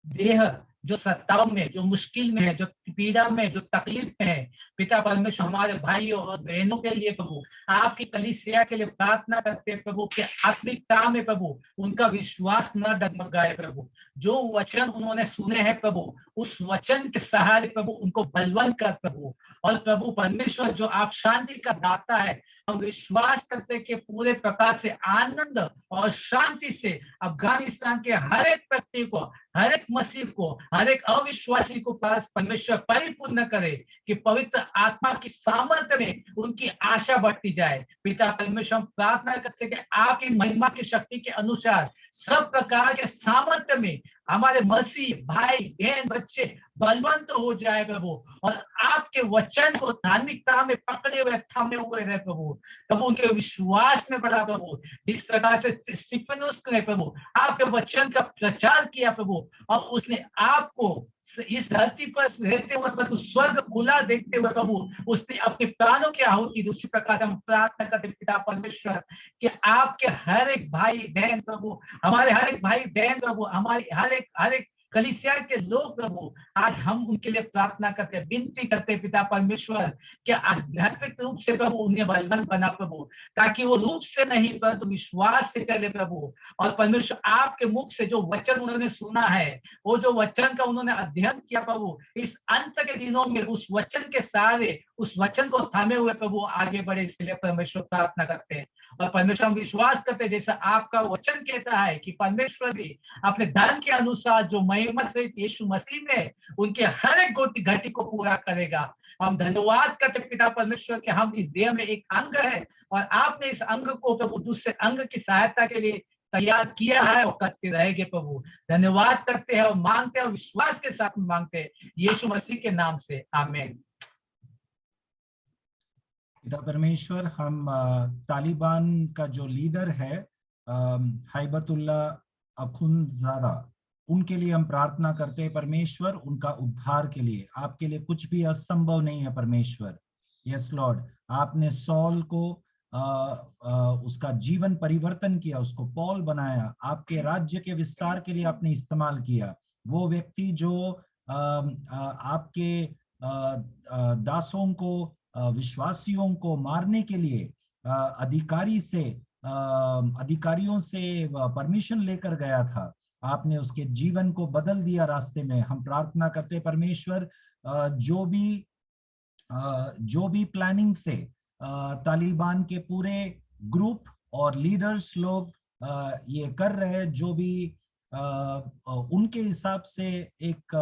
देह जो सत्ताओं में, जो मुश्किल में है, जो पीड़ा में, जो तकलीफ में है, पिता परमेश्वर हमारे भाइयों और बहनों के लिए प्रभु, आपकी कलीसिया के लिए प्रार्थना करते हैं प्रभु कि आत्मिकता में प्रभु उनका विश्वास न डगमगाए प्रभु। जो वचन उन्होंने सुने हैं प्रभु, उस वचन के सहारे प्रभु उनको बलवंत कर प्रभु। और प्रभु परमेश्वर, जो आप शांति का दाता है, हम विश्वास करते हैं कि पूरे प्रकार से आनंद और शांति से अफगानिस्तान के हर एक व्यक्ति को, हर एक मसीह को, हर एक अविश्वासी को पास परमेश्वर परिपूर्ण करे कि पवित्र आत्मा की सामर्थ्य में उनकी आशा बढ़ती जाए। पिता परमेश्वर, हम प्रार्थना करते हैं कि आपकी महिमा की शक्ति के अनुसार सब प्रकार के सामर्थ्य में हमारे मसीह भाई बहन बच्चे बलवंत हो जाए प्रभु, और आपके वचन को धार्मिकता में पकड़े हुए, थामे हुए रहे प्रभु। प्रभु उनके विश्वास में बढ़ा प्रभु, जिस प्रकार से स्तिफनुस ने प्रभु आपके वचन का प्रचार किया प्रभु, और उसने आपको इस धरती पर रहते हुए प्रभु स्वर्ग खुला देखते हुए प्रभु उसने अपने प्राणों की आहुति दी। उसी प्रकार से हम प्रार्थना करते पिता परमेश्वर कि आपके हर एक भाई बहन प्रभु, हमारे हर एक भाई बहन प्रभु, हमारे हर एक कलीसिया के लोग प्रभु, आज हम उनके लिए प्रार्थना करते, विनती करते पिता परमेश्वर कि आध्यात्मिक रूप से प्रभु उन्हें बलवंत बना प्रभु, ताकि वो रूप से नहीं परंतु विश्वास से चले प्रभु। और परमेश्वर, आपके मुख से जो वचन उन्होंने सुना है, वो जो वचन का उन्होंने अध्ययन किया प्रभु, इस अंत के दिनों में उस वचन के सहारे, उस वचन को थामे हुए प्रभु आगे बढ़े, इसके लिए परमेश्वर प्रार्थना करते हैं। और परमेश्वर, हम विश्वास करते हैं जैसा आपका वचन कहता है कि परमेश्वर भी अपने धन के अनुसार जो महिमा सहित यीशु मसीह में उनके हर एक घटी को पूरा करेगा। हम धन्यवाद करते पिता परमेश्वर कि हम इस देह में एक अंग है, और आपने इस अंग को प्रभु दूसरे अंग की सहायता के लिए तैयार किया है और करते रहेंगे प्रभु। धन्यवाद करते हैं और मांगते हैं, और विश्वास के साथ मांगते हैं यीशु मसीह के नाम से, आमीन। पिता परमेश्वर, हम तालिबान का जो लीडर है हैबतुल्ला अखुंजादा, उनके लिए हम प्रार्थना करते हैं परमेश्वर, उनका उद्धार के लिए। आपके लिए कुछ भी असंभव नहीं है परमेश्वर। यस लॉर्ड, आपने सॉल को उसका जीवन परिवर्तन किया, उसको पौल बनाया, आपके राज्य के विस्तार के लिए आपने इस्तेमाल किया। वो व्यक्ति जो आपके दासों को, विश्वासियों को मारने के लिए अधिकारी से अधिकारियों से परमिशन लेकर गया था, आपने उसके जीवन को बदल दिया रास्ते में। हम प्रार्थना करते परमेश्वर, जो भी प्लानिंग से तालिबान के पूरे ग्रुप और लीडर्स लोग ये कर रहे हैं, जो भी उनके हिसाब से एक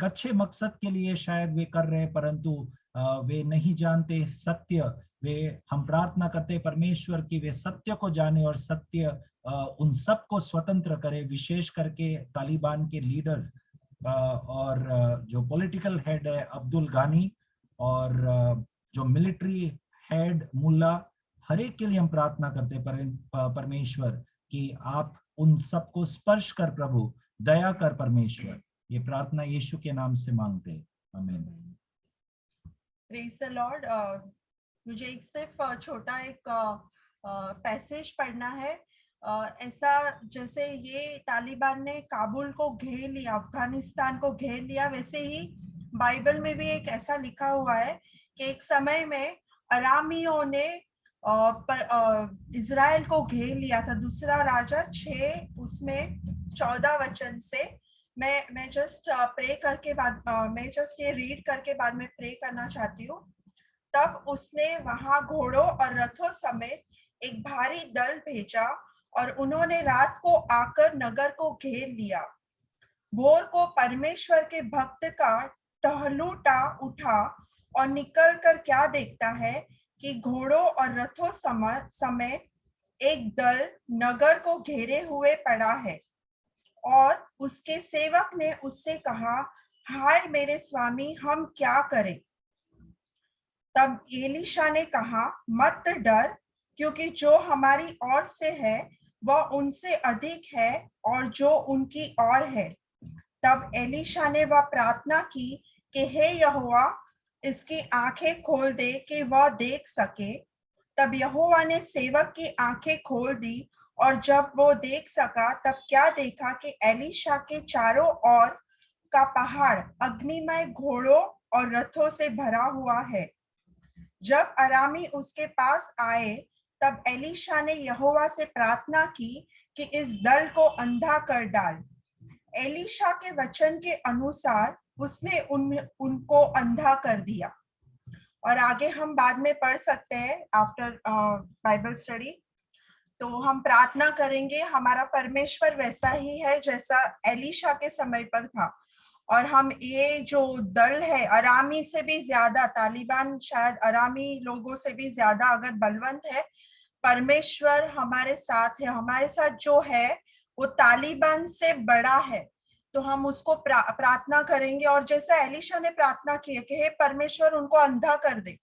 अच्छे मकसद के लिए शायद वे कर रहे हैं, परंतु वे नहीं जानते सत्य। हम प्रार्थना करते परमेश्वर कि वे सत्य को जाने और सत्य उन सब को स्वतंत्र करे, विशेष करके तालिबान के लीडर और जो पॉलिटिकल हेड है अब्दुल गानी और जो मिलिट्री हेड मुल्ला, हर एक के लिए हम प्रार्थना करते परमेश्वर कि आप उन सबको स्पर्श कर प्रभु, दया कर परमेश्वर। ये प्रार्थना यीशु के नाम से मांगते हैं, आमीन। Praise the Lord. मुझे एक सिर्फ छोटा एक पैसेज पढ़ना है। ऐसा जैसे ये तालिबान ने काबुल को घेर लिया, अफगानिस्तान को घेर लिया, वैसे ही बाइबल में भी एक ऐसा लिखा हुआ है कि एक समय में अरामियों ने इजराइल को घेर लिया था। दूसरा राजा 6 उसमें 14 वचन से मैं जस्ट प्रे करके बाद मैं जस्ट ये रीड करके बाद में प्रे करना चाहती हूँ। तब उसने वहां घोड़ों और रथों समेत एक भारी दल भेजा और उन्होंने रात को आकर नगर को घेर लिया। भोर को परमेश्वर के भक्त का टहलुटा उठा और निकल कर क्या देखता है कि घोड़ों और रथों समेत एक दल नगर को घेरे हुए पड़ा है। और उसके सेवक ने उससे कहा, हाय मेरे स्वामी, हम क्या करें? तब एलीशा ने कहा, मत डर, क्योंकि जो हमारी ओर से है वह उनसे अधिक है और जो उनकी ओर है। तब एलीशा ने वह प्रार्थना की कि हे यहोवा, इसकी आंखें खोल दे कि वह देख सके। तब यहोवा ने सेवक की आंखें खोल दी और जब वो देख सका तब क्या देखा कि एलीशा के चारों ओर का पहाड़ अग्निमय घोड़ों और रथों से भरा हुआ है। जब अरामी उसके पास आए तब एलीशा ने यहोवा से प्रार्थना की कि इस दल को अंधा कर डाल। एलीशा के वचन के अनुसार उसने उनको अंधा कर दिया। और आगे हम बाद में पढ़ सकते हैं आफ्टर बाइबल स्टडी। तो हम प्रार्थना करेंगे, हमारा परमेश्वर वैसा ही है जैसा एलीशा के समय पर था। और हम ये जो दल है अरामी से भी ज्यादा, तालिबान शायद अरामी लोगों से भी ज्यादा अगर बलवंत है, परमेश्वर हमारे साथ है। हमारे साथ जो है वो तालिबान से बड़ा है। तो हम उसको प्रार्थना करेंगे और जैसा एलीशा ने प्रार्थना की है कि हे परमेश्वर उनको अंधा कर दे।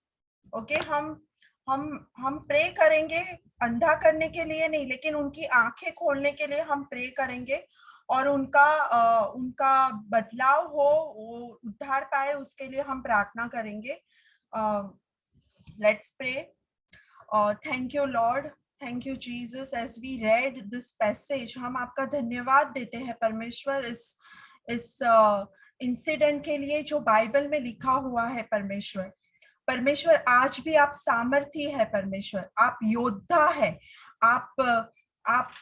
ओके, हम प्रे करेंगे, अंधा करने के लिए नहीं, लेकिन उनकी आंखें खोलने के लिए हम प्रे करेंगे और उनका बदलाव हो, वो उद्धार पाए, उसके लिए हम प्रार्थना करेंगे। Let's pray. Thank you Lord, thank you Jesus. As we read this passage, हम आपका धन्यवाद देते हैं परमेश्वर इस इंसिडेंट के लिए जो बाइबल में लिखा हुआ है। परमेश्वर आज भी आप सामर्थी है परमेश्वर, आप योद्धा है, आप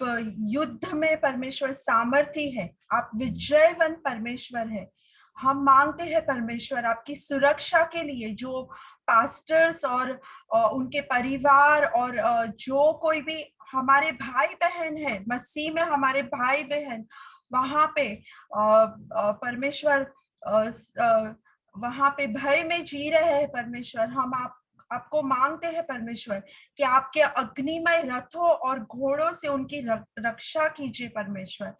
युद्ध में परमेश्वर सामर्थी है, आप विजयवन परमेश्वर है। हम मांगते हैं परमेश्वर आपकी सुरक्षा के लिए, जो पास्टर्स और उनके परिवार और जो कोई भी हमारे भाई बहन है मसीह में, हमारे भाई बहन वहां पे परमेश्वर वहां पे भय में जी रहे हैं परमेश्वर, हम आपको मांगते हैं परमेश्वर कि आपके अग्निमय रथों और घोड़ों से उनकी रक्षा कीजिए परमेश्वर।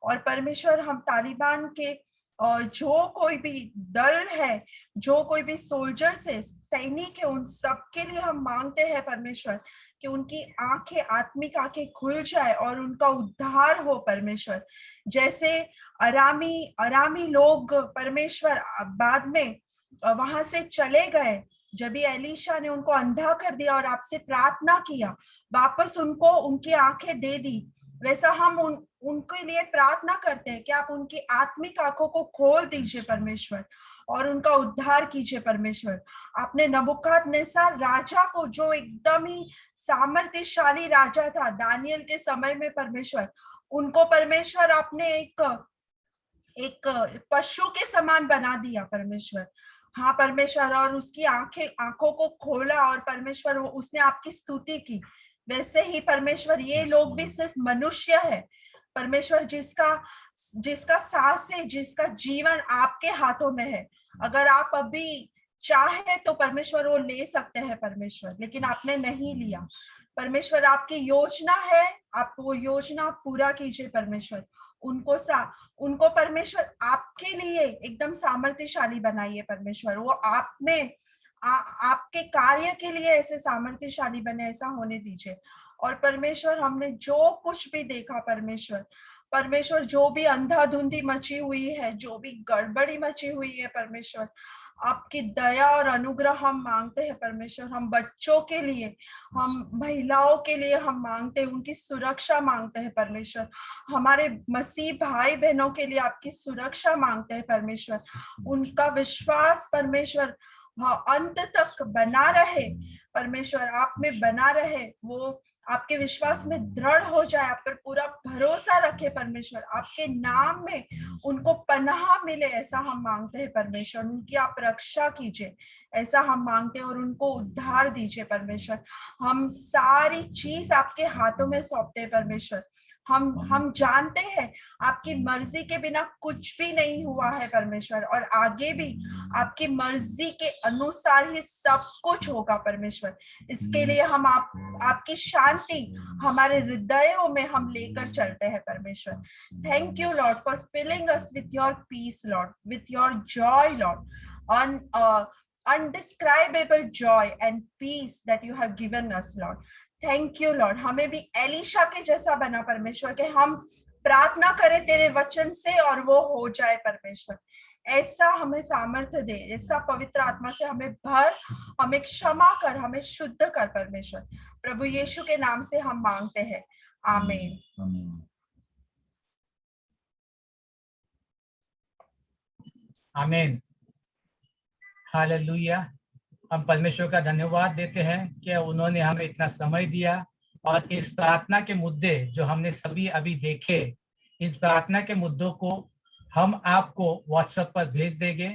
और परमेश्वर हम तालिबान के जो कोई भी दल है, जो कोई भी सोल्जर्स है, सैनिक है, उन सब के लिए हम मांगते हैं परमेश्वर कि उनकी आंखें, आत्मिक आंखें खुल जाए और उनका उद्धार हो परमेश्वर। जैसे अरामी लोग परमेश्वर बाद में वहां से चले गए, जब भी एलीशा ने उनको अंधा कर दिया और आपसे प्रार्थना किया, वापस उनको उनकी आंखें दे दी, वैसा हम उनके लिए प्रार्थना करते हैं कि आप उनकी आत्मिक आंखों को खोल दीजिए परमेश्वर और उनका उद्धार कीजिए परमेश्वर। आपने नबूकदनेस्सर राजा को, जो एकदम ही सामर्थ्यशाली राजा था दानियल के समय में परमेश्वर, उनको परमेश्वर आपने एक पशु के समान बना दिया परमेश्वर। हाँ परमेश्वर, और उसकी आंखों को खोला और परमेश्वर उसने आपकी स्तुति की। वैसे ही परमेश्वर ये लोग भी सिर्फ मनुष्य है परमेश्वर, जिसका सांस है, जिसका जीवन आपके हाथों में है। अगर आप अभी चाहे तो परमेश्वर वो ले सकते हैं परमेश्वर, लेकिन आपने नहीं लिया परमेश्वर। आपकी योजना है, आप वो योजना पूरा कीजिए परमेश्वर। उनको परमेश्वर आपके लिए एकदम सामर्थ्यशाली बनाइए परमेश्वर। वो आप में आपके कार्य के लिए ऐसे सामर्थ्यशाली बने, ऐसा होने दीजिए। और परमेश्वर हमने जो कुछ भी देखा परमेश्वर जो भी अंधाधुंधी मची हुई है, जो भी गड़बड़ी मची हुई है परमेश्वर, आपकी दया और अनुग्रह हम मांगते हैं परमेश्वर। हम बच्चों के लिए, हम महिलाओं के लिए हम मांगते हैं, उनकी सुरक्षा मांगते हैं परमेश्वर। हमारे मसीह भाई बहनों के लिए आपकी सुरक्षा मांगते हैं परमेश्वर। उनका विश्वास परमेश्वर अंत तक बना रहे परमेश्वर, आप में बना रहे, वो आपके विश्वास में दृढ़ हो जाए, आप पर पूरा भरोसा रखे परमेश्वर। आपके नाम में उनको पनाह मिले, ऐसा हम मांगते हैं परमेश्वर। उनकी आप रक्षा कीजिए, ऐसा हम मांगते हैं, और उनको उद्धार दीजिए परमेश्वर। हम सारी चीज आपके हाथों में सौंपते हैं परमेश्वर। हम जानते हैं आपकी मर्जी के बिना कुछ भी नहीं हुआ है परमेश्वर, और आगे भी आपकी मर्जी के अनुसार ही सब कुछ होगा परमेश्वर। इसके लिए हम आपकी शांति हमारे हृदयों में हम लेकर चलते हैं परमेश्वर। Thank you Lord for filling us with your peace Lord, with your joy Lord, undescribable joy and peace that you have given us Lord. Thank you Lord. हमें भी एलिशा के जैसा बना परमेश्वर, कि हम प्रार्थना करें तेरे वचन से और वो हो जाए परमेश्वर। ऐसा हमें सामर्थ्य दे, ऐसा पवित्र आत्मा से हमें भर, हमें क्षमा कर, हमें शुद्ध कर परमेश्वर। प्रभु यीशु के नाम से हम मांगते हैं, आमीन। आमीन, हालेलुया। हम परमेश्वर का धन्यवाद देते हैं कि उन्होंने हमें इतना समय दिया, और इस प्रार्थना के मुद्दे जो हमने सभी अभी देखे, इस प्रार्थना के मुद्दों को हम आपको व्हाट्सएप पर भेज देंगे,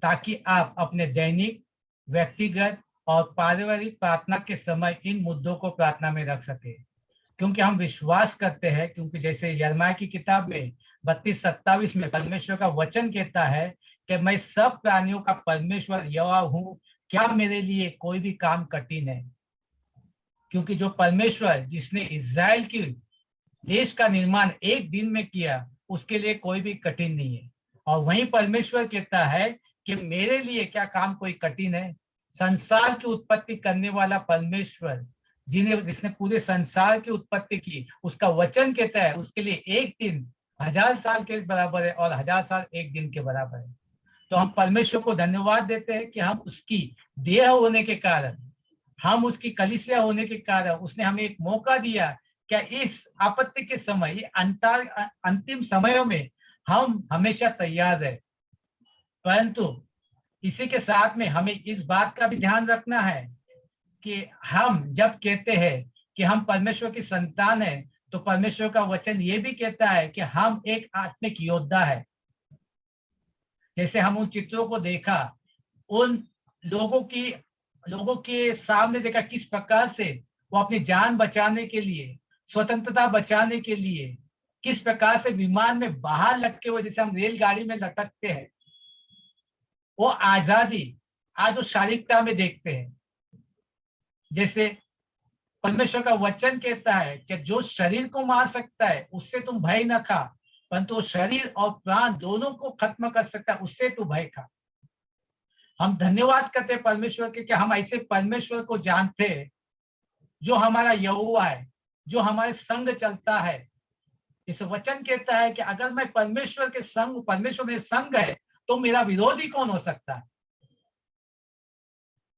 ताकि आप अपने दैनिक, व्यक्तिगत और पारिवारिक प्रार्थना के समय इन मुद्दों को प्रार्थना में रख सके। क्योंकि हम विश्वास करते हैं, क्योंकि जैसे यिर्मयाह की किताब में 32-27 में परमेश्वर का वचन कहता है कि मैं सब प्राणियों का परमेश्वर यहोवा हूँ, क्या मेरे लिए कोई भी काम कठिन है। क्योंकि जो परमेश्वर जिसने इस्राएल की देश का निर्माण एक दिन में किया, उसके लिए कोई भी कठिन नहीं है। और वहीं परमेश्वर कहता है कि मेरे लिए क्या काम कोई कठिन है। संसार की उत्पत्ति करने वाला परमेश्वर, जिसने पूरे संसार की उत्पत्ति की, उसका वचन कहता है उसके लिए एक दिन 1000 साल के बराबर है और 1000 साल एक दिन के बराबर है। तो हम परमेश्वर को धन्यवाद देते हैं कि हम उसकी देह होने के कारण, हम उसकी कलीसिया होने के कारण उसने हमें एक मौका दिया। क्या इस आपत्ति के समय, अंतिम समयों में हम हमेशा तैयार है। परंतु इसी के साथ में हमें इस बात का भी ध्यान रखना है कि हम जब कहते हैं कि हम परमेश्वर की संतान है, तो परमेश्वर का वचन ये भी कहता है कि हम एक आत्मिक योद्धा है। जैसे हम उन चित्रों को देखा, उन लोगों के सामने देखा किस प्रकार से वो अपनी जान बचाने के लिए, स्वतंत्रता बचाने के लिए किस प्रकार से विमान में बाहर लटके हुए, जैसे हम रेलगाड़ी में लटकते हैं, वो आजादी आज उस शारीरिकता में देखते हैं। जैसे परमेश्वर का वचन कहता है कि जो शरीर को मार सकता है उससे तुम भय न खा, परंतु शरीर और प्राण दोनों को खत्म कर सकता है, उससे तू भय खा। हम धन्यवाद करते हैं परमेश्वर के कि हम ऐसे परमेश्वर को जानते हैं जो हमारा यहोवा है, जो हमारे संग चलता है। इस वचन कहता है कि अगर मैं परमेश्वर मेरे संग है तो मेरा विरोधी कौन हो सकता है।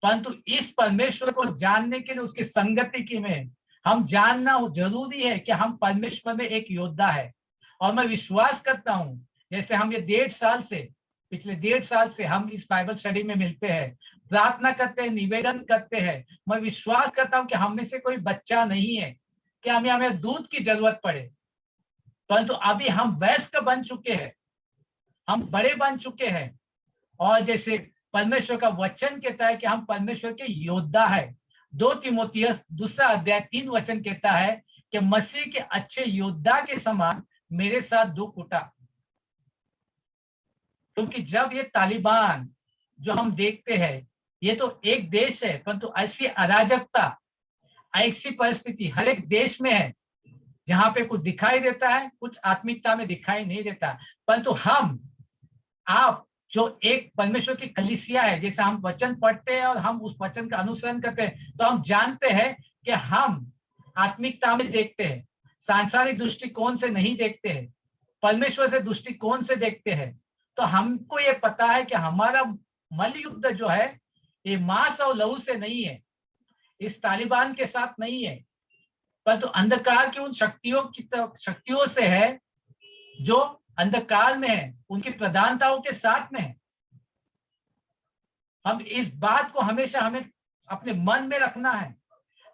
परंतु इस परमेश्वर को जानने के लिए, उसकी संगति की में हम जानना जरूरी है कि हम परमेश्वर में एक योद्धा है। और मैं विश्वास करता हूं, जैसे हम ये 1.5 साल से पिछले 1.5 साल से हम इस बाइबल स्टडी में मिलते हैं, प्रार्थना करते हैं, निवेदन करते हैं। मैं विश्वास करता हूं कि हम में से कोई बच्चा नहीं है कि हमें दूध की जरूरत पड़े, परंतु अभी हम वयस्क बन चुके हैं, हम बड़े बन चुके हैं। और जैसे परमेश्वर का वचन कहता है कि हम परमेश्वर के योद्धा है। 2 तीमुथियुस 2 अध्याय 3 वचन कहता है कि मसीह के अच्छे योद्धा के समान मेरे साथ दुख उठा। क्योंकि जब ये तालिबान जो हम देखते हैं, ये तो एक देश है, परंतु ऐसी अराजकता, ऐसी परिस्थिति हर एक देश में है जहां पे कुछ दिखाई देता है, कुछ आत्मिकता में दिखाई नहीं देता। परंतु हम आप जो एक परमेश्वर की कलीसिया है, जैसे हम वचन पढ़ते हैं और हम उस वचन का अनुसरण करते हैं, तो हम जानते हैं कि हम आत्मिकता में देखते हैं, सांसारिक दृष्टिकोण से नहीं देखते हैं, परमेश्वर से दृष्टिकोण से देखते हैं। तो हमको ये पता है कि हमारा मल्लयुद्ध जो है ये मांस और लहू से नहीं है, इस तालिबान के साथ नहीं है, परंतु अंधकार की उन शक्तियों से है जो अंधकार में है, उनकी प्रधानताओं के साथ में है। हम इस बात को हमेशा हमें अपने मन में रखना है।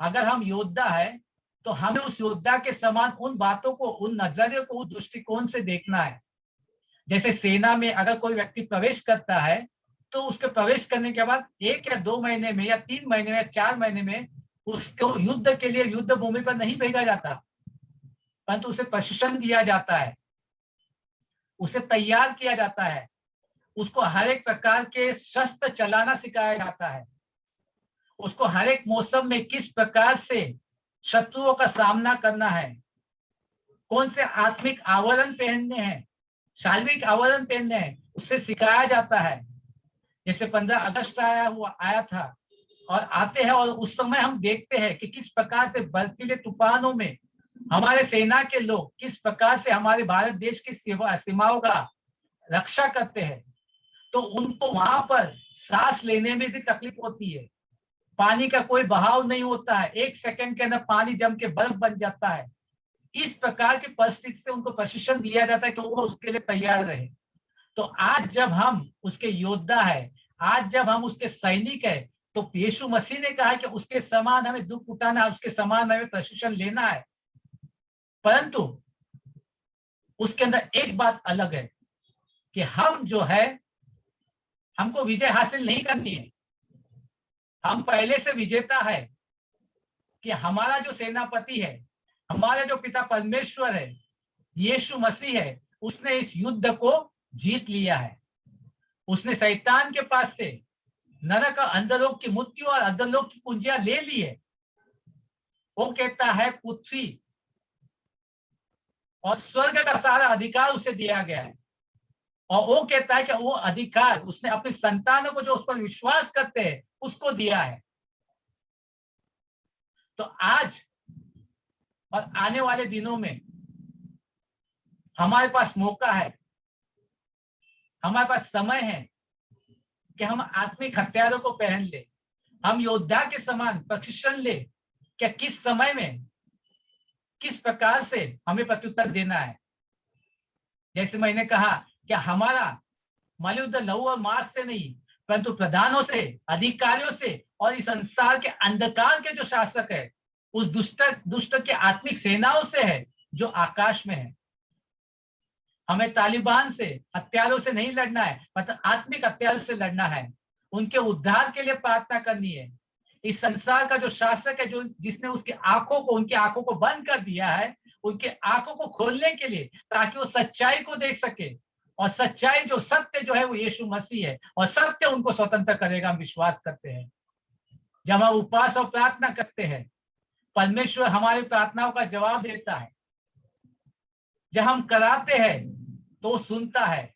अगर हम योद्धा है तो हमें उस योद्धा के समान उन बातों को, उन नजरियों को, उस दृष्टिकोण से देखना है। जैसे सेना में अगर कोई व्यक्ति प्रवेश करता है तो उसके प्रवेश करने के बाद 1 या 2 महीने में या 3 महीने में या 4 महीने में उसको युद्ध के लिए युद्ध भूमि पर नहीं भेजा जाता, परंतु उसे प्रशिक्षण दिया जाता है, उसे तैयार किया जाता है, उसको हर एक प्रकार के शस्त्र चलाना सिखाया जाता है, उसको हर एक मौसम में किस प्रकार से शत्रुओं का सामना करना है, कौन से आत्मिक आवरण पहनने हैं, शारीरिक आवरण पहनने हैं, उससे सिखाया जाता है। जैसे 15 अगस्त आया था और आते हैं और उस समय हम देखते हैं कि किस प्रकार से बर्फीले तूफानों में हमारे सेना के लोग किस प्रकार से हमारे भारत देश की सीमाओं का रक्षा करते हैं। तो उनको वहां पर सांस लेने में भी तकलीफ होती है, पानी का कोई बहाव नहीं होता है, 1 सेकंड के अंदर पानी जम के बर्फ बन जाता है। इस प्रकार की परिस्थिति से उनको प्रशिक्षण दिया जाता है कि वो उसके लिए तैयार रहे। तो आज जब हम उसके योद्धा है, आज जब हम उसके सैनिक है, तो यीशु मसीह ने कहा कि उसके समान हमें दुख उठाना है, उसके समान हमें प्रशिक्षण लेना है। परंतु उसके अंदर एक बात अलग है कि हम जो है, हमको विजय हासिल नहीं करनी है। हम पहले से विजेता है कि हमारा जो सेनापति है, हमारा जो पिता परमेश्वर है, यीशु मसीह है, उसने इस युद्ध को जीत लिया है। उसने शैतान के पास से नरक और अंधलोक की मृत्यु और अधोलोक की कुंजियां ले ली है। वो कहता है पृथ्वी और स्वर्ग का सारा अधिकार उसे दिया गया है, और वो कहता है कि वो अधिकार उसने अपने संतानों को जो उस पर विश्वास करते हैं उसको दिया है। तो आज और आने वाले दिनों में हमारे पास मौका है, हमारे पास समय है कि हम आत्मिक हथियारों को पहन ले, हम योद्धा के समान प्रशिक्षण ले कि किस समय में किस प्रकार से हमें प्रत्युत्तर देना है। जैसे मैंने कहा कि हमारा मल्लयुद्ध लहू और मांस से नहीं, परंतु प्रधानों से, अधिकारियों से और इस संसार के अंधकार के जो शासक है, उस दुष्ट के आत्मिक सेनाओं से है जो आकाश में है। हमें तालिबान से, हत्यारों से नहीं लड़ना है, मतलब आत्मिक हत्यारों से लड़ना है। उनके उद्धार के लिए प्रार्थना करनी है। इस संसार का जो शासक है, जो जिसने उसकी आंखों को, उनकी आंखों को बंद कर दिया है, उनके आंखों को खोलने के लिए, ताकि वो सच्चाई को देख सके। और सच्चाई जो सत्य जो है वो यीशु मसीह है, और सत्य उनको स्वतंत्र करेगा, हम विश्वास करते हैं। जब हम उपवास और प्रार्थना करते हैं, परमेश्वर हमारी प्रार्थनाओं का जवाब देता है। जब हम कराते हैं तो सुनता है।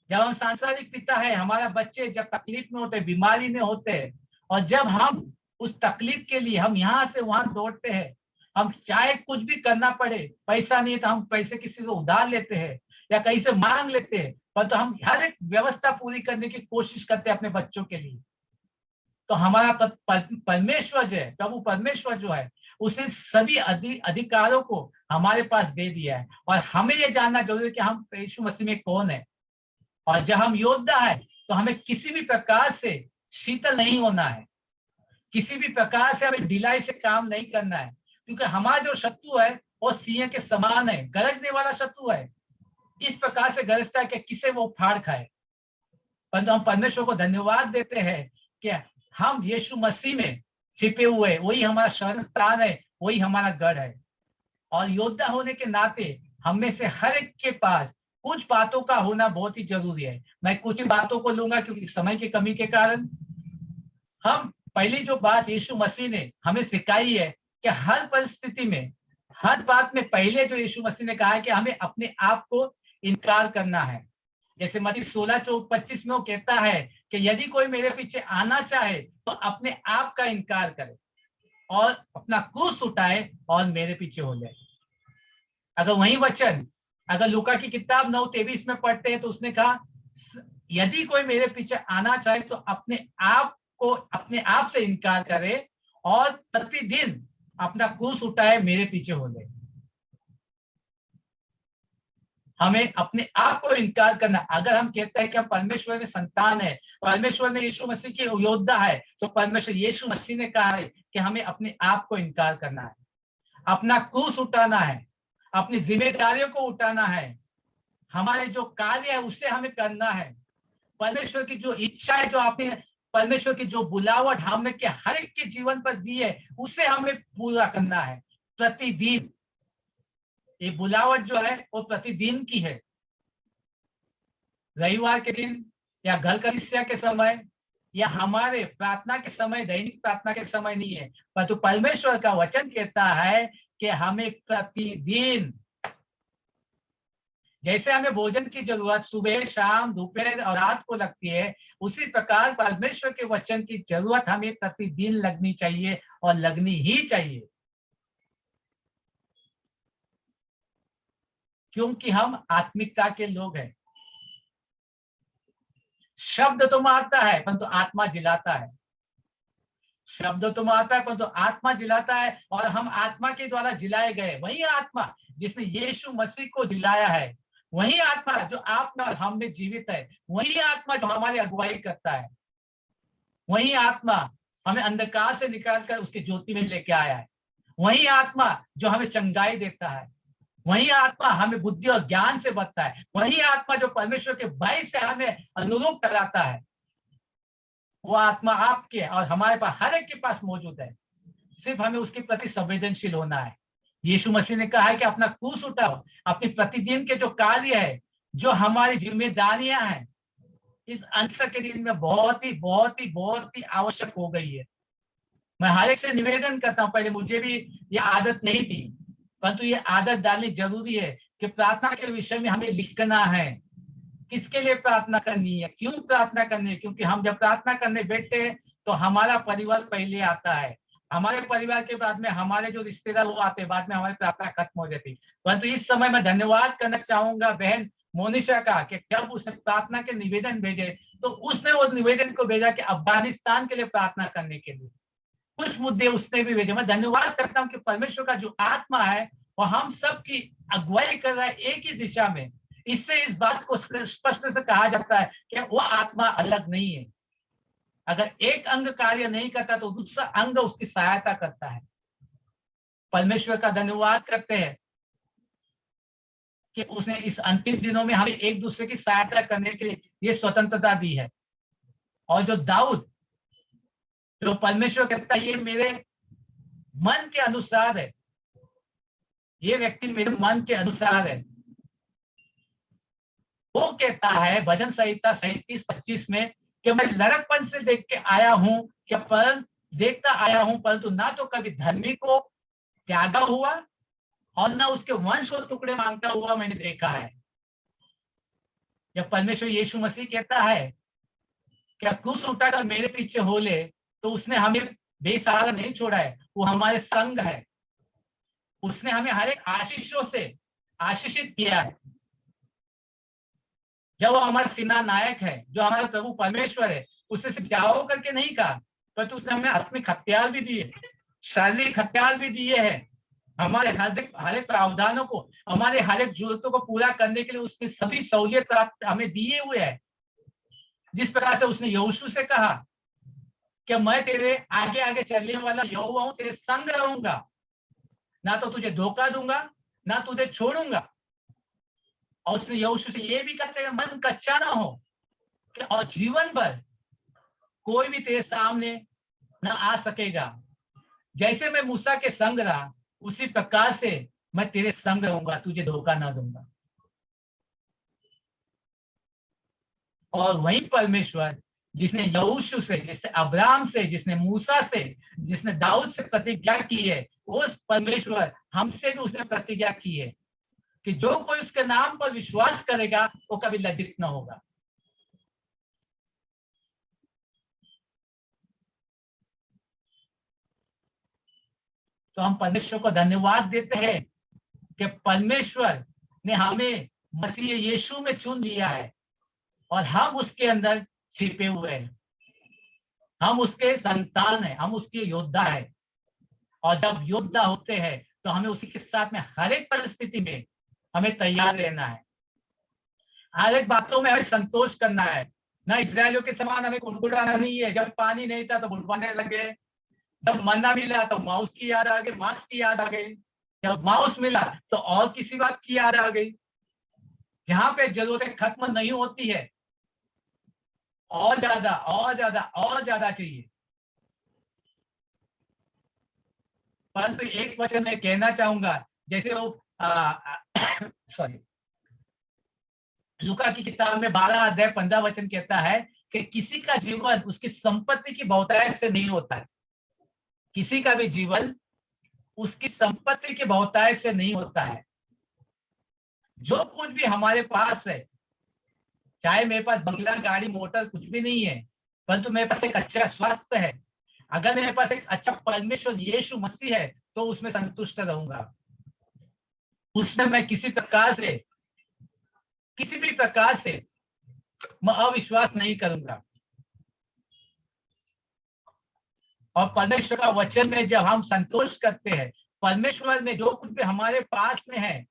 जब हम सांसारिक पिता है, हमारा बच्चे जब तकलीफ में होते हैं, बीमारी में होते हैं, और जब हम उस तकलीफ के लिए हम यहाँ से वहां दौड़ते हैं, हम चाहे कुछ भी करना पड़े, पैसा नहीं है तो हम पैसे किसी से उधार लेते हैं या कहीं से मांग लेते हैं, पर तो हम हर एक व्यवस्था पूरी करने की कोशिश करते हैं अपने बच्चों के लिए। तो हमारा परमेश्वर जो है, प्रभु परमेश्वर जो है, उसने सभी अधिकारों को हमारे पास दे दिया है। और हमें ये जानना जरूरी है कि हम यीशु मसीह में कौन है। और जब हम योद्धा है तो हमें किसी भी प्रकार से शीतल नहीं होना है, किसी भी प्रकार से हमें ढिलाई से काम नहीं करना है, क्योंकि हमारा जो शत्रु है वो सिंह के समान है, गरजने वाला शत्रु है। इस प्रकार से गरजता है कि किसे वो फाड़ खाए। परंतु हम परमेश्वर को धन्यवाद देते हैं कि हम यीशु मसीह में छिपे हुए, वही हमारा शरण स्थान है, वही हमारा गढ़ है। और योद्धा होने के नाते हम में से हर एक के पास कुछ बातों का होना बहुत ही जरूरी है। मैं कुछ बातों को लूंगा क्योंकि समय की कमी के कारण। हम पहली जो बात यीशु मसीह ने हमें सिखाई है कि हर परिस्थिति में, हर बात में पहले जो यीशु मसीह ने कहा है कि हमें अपने आप को इनकार करना है। जैसे मत्ती 16:25 में वो कहता है कि यदि कोई मेरे पीछे आना चाहे तो अपने आप का इनकार करे और अपना क्रूस उठाए और मेरे पीछे हो जाए। अगर वही वचन अगर लूका की किताब 9:23 में पढ़ते हैं तो उसने कहा यदि कोई मेरे पीछे आना चाहे तो अपने आप को अपने आप से इनकार करे और प्रतिदिन अपना क्रूस उठाए मेरे पीछे हो जाए। हमें अपने आप को इनकार करना। अगर हम कहते हैं कि हम परमेश्वर में संतान है, परमेश्वर में यीशु मसीह के योद्धा है, तो परमेश्वर यीशु मसीह ने कहा है कि हमें अपने आप को इनकार करना है, अपना क्रूस उठाना है, अपनी जिम्मेदारियों को उठाना है, हमारे जो कार्य है उससे हमें करना है। परमेश्वर की जो इच्छा है, जो आपने परमेश्वर की जो बुलावट हमें के हर एक के जीवन पर दी है, उसे हमें पूरा करना है प्रतिदिन। ये बुलावट जो है वो प्रतिदिन की है, रविवार के दिन या घर कलीसिया के समय या हमारे प्रार्थना के समय, दैनिक प्रार्थना के समय नहीं है, परंतु परमेश्वर का वचन कहता है कि हमें प्रतिदिन, जैसे हमें भोजन की जरूरत सुबह, शाम, दोपहर और रात को लगती है, उसी प्रकार परमेश्वर के वचन की जरूरत हमें प्रतिदिन लगनी चाहिए और लगनी ही चाहिए, क्योंकि हम आत्मिकता के लोग हैं। शब्द तो मारता है परंतु आत्मा जिलाता है, शब्द तो मारता है परंतु आत्मा जिलाता है, और हम आत्मा के द्वारा जिलाए गए। वही आत्मा जिसने यीशु मसीह को जिलाया है, वही आत्मा जो आप में और हम में जीवित है, वही आत्मा जो हमारी अगुवाई करता है, वही आत्मा हमें अंधकार से निकालकर उसकी ज्योति में लेके आया है, वही आत्मा जो हमें चंगाई देता है, वही आत्मा हमें बुद्धि और ज्ञान से भरता है, वही आत्मा जो परमेश्वर के भय से हमें अनुरूप कराता है। वो आत्मा आपके और हमारे पास, हर एक के पास मौजूद है, सिर्फ हमें उसके प्रति संवेदनशील होना है। यीशु मसीह ने कहा है कि अपना क्रूस उठाओ, अपनी प्रतिदिन के जो कार्य है, जो हमारी जिम्मेदारियां हैं, इस अंत के दिन में बहुत ही आवश्यक हो गई है। मैं हर एक से निवेदन करता हूँ, पहले मुझे भी ये आदत नहीं थी, परंतु ये आदत डालनी जरूरी है कि प्रार्थना के विषय में हमें लिखना है, किसके लिए प्रार्थना करनी है, क्यों प्रार्थना करनी है। क्योंकि हम जब प्रार्थना करने बैठते हैं तो हमारा परिवार पहले आता है, हमारे परिवार के बाद में हमारे जो रिश्तेदार वो आते हैं, बाद में हमारी प्रार्थना खत्म हो जाती। परंतु इस समय मैं धन्यवाद करना चाहूंगा बहन मोनिशा का कि जब उसने प्रार्थना के निवेदन भेजे तो उसने वो निवेदन को भेजा कि अफगानिस्तान के लिए प्रार्थना करने के लिए कुछ मुद्दे उसने भी भेजे। मैं धन्यवाद करता हूँ कि परमेश्वर का जो आत्मा है वो हम सब की अगुवाई कर रहा है एक ही दिशा में। इससे इस बात को स्पष्ट से कहा जाता है कि वो आत्मा अलग नहीं है। अगर एक अंग कार्य नहीं करता तो दूसरा अंग उसकी सहायता करता है। परमेश्वर का धन्यवाद करते हैं कि उसने इस अंतिम दिनों में हमें एक दूसरे की सहायता करने के लिए ये स्वतंत्रता दी है। और जो दाऊद, जो परमेश्वर कहता है ये मेरे मन के अनुसार है, ये व्यक्ति मेरे मन के अनुसार है, वो कहता है भजन संहिता 37:25 में कि मैं लड़कपन से देख के आया हूं, क्या पर देखता आया हूं, परंतु ना तो कभी धर्मी को त्यागा हुआ और ना उसके वंश को टुकड़े मांगता हुआ मैंने देखा है। जब परमेश्वर यीशु मसीह कहता है क्या क्रूस उठाकर मेरे पीछे हो ले, तो उसने हमें बेसहारा नहीं छोड़ा है, वो हमारे संग है। उसने हमें हर एक आशीषों से आशीषित किया है। जब वो हमारा सेना नायक है, जो हमारा प्रभु परमेश्वर है, उसने सिर्फ जाओ करके नहीं कहा, परंतु उसने हमें आत्मिक हथियार भी दिए, शारीरिक हथियार भी दिए हैं, हमारे हर एक प्रावधानों को, हमारे हर एक जरूरतों को पूरा करने के लिए उसने सभी सहूलियत हमें दिए हुए है। जिस प्रकार से उसने यहोशू से कहा कि मैं तेरे आगे आगे चलने वाला यहोवा हूं, तेरे संग रहूंगा, ना तो तुझे धोखा दूंगा ना तुझे छोड़ूंगा। और उसने यहोशू से ये भी कहा मन कच्चा ना हो कि और जीवन भर कोई भी तेरे सामने ना आ सकेगा। जैसे मैं मूसा के संग रहा उसी प्रकार से मैं तेरे संग रहूंगा, तुझे धोखा ना दूंगा। और वही परमेश्वर जिसने यहोशू से, जिसने अब्राहम से, जिसने मूसा से, जिसने दाऊद से प्रतिज्ञा की है, उस परमेश्वर हमसे भी उसने प्रतिज्ञा की है कि जो कोई उसके नाम पर विश्वास करेगा वो कभी लज्जित न होगा। तो हम परमेश्वर को धन्यवाद देते हैं कि परमेश्वर ने हमें मसीह यीशु में चुन लिया है और हम उसके अंदर छिपे हुए हैं। हम उसके संतान हैं, हम उसके योद्धा हैं। और जब योद्धा होते हैं तो हमें उसी के साथ में हर एक परिस्थिति में हमें तैयार रहना है, हर एक बातों में हमें संतोष करना है। ना इस्राएलियों के समान हमें कुड़कुड़ाना नहीं है। जब पानी नहीं था तो बुड़वाने लगे, जब मन्ना मिला तो माउस की याद आ गई, मांस की याद आ गई, जब माउस मिला तो और किसी बात की याद आ गई। जहां पे जरूरतें खत्म नहीं होती है, और ज्यादा और ज्यादा और ज्यादा चाहिए। परंतु एक वचन मैं कहना चाहूंगा, जैसे वो सॉरी लूका की किताब में 12 अध्याय 15 वचन कहता है कि किसी का जीवन उसकी संपत्ति की बहुतायत से नहीं होता है। किसी का भी जीवन उसकी संपत्ति की बहुतायत से नहीं होता है। जो कुछ भी हमारे पास है, चाहे मेरे पास बंगला, गाड़ी, मोटर कुछ भी नहीं है, परंतु मेरे पास एक अच्छा स्वास्थ्य है, अगर मेरे पास एक अच्छा परमेश्वर यीशु मसीह है, तो उसमें संतुष्ट रहूंगा। उसमें मैं किसी भी प्रकार से मैं अविश्वास नहीं करूंगा। और परमेश्वर का वचन में जब हम संतोष करते हैं, परमेश्वर में जो कुछ भी हमारे पास में है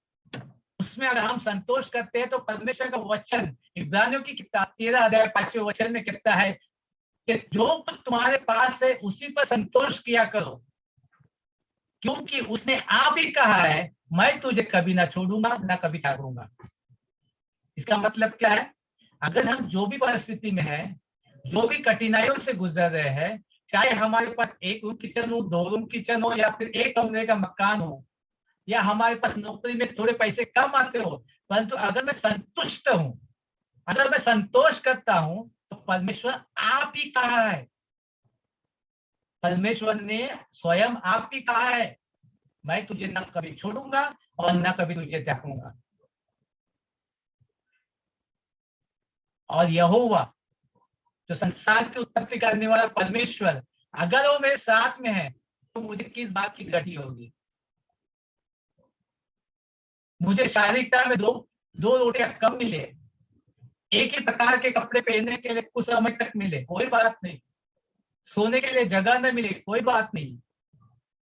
उसमें अगर हम संतोष करते हैं, तो परमेश्वर का वचन इब्रानियों की किताब 13 अध्याय 5वें वचन में कहता है कि जो कुछ तुम्हारे पास है उसी पर संतोष किया करो, क्योंकि उसने आप ही कहा है मैं तुझे कभी ना छोड़ूंगा ना कभी त्यागूंगा। इसका मतलब क्या है? अगर हम जो भी परिस्थिति में है, जो भी कठिनाइयों से गुजर रहे हैं, चाहे हमारे पास 1 रूम किचन हो, 2 रूम किचन हो, या फिर 1 कमरे का मकान हो, या हमारे पास नौकरी में थोड़े पैसे कम आते हो, परंतु अगर मैं संतुष्ट हूं, अगर मैं संतोष करता हूं, तो परमेश्वर आप ही कहा है, परमेश्वर ने स्वयं आप ही कहा है मैं तुझे न कभी छोड़ूंगा और न कभी तुझे त्यागूंगा। और यहोवा जो संसार की उत्पत्ति करने वाला परमेश्वर, अगर वो मेरे साथ में है तो मुझे किस बात की घटी होगी? मुझे शारीरिकता में दो रोटियां कम मिले, एक ही प्रकार के कपड़े पहनने के लिए कुछ समय तक मिले, कोई बात नहीं, सोने के लिए जगह न मिले, कोई बात नहीं,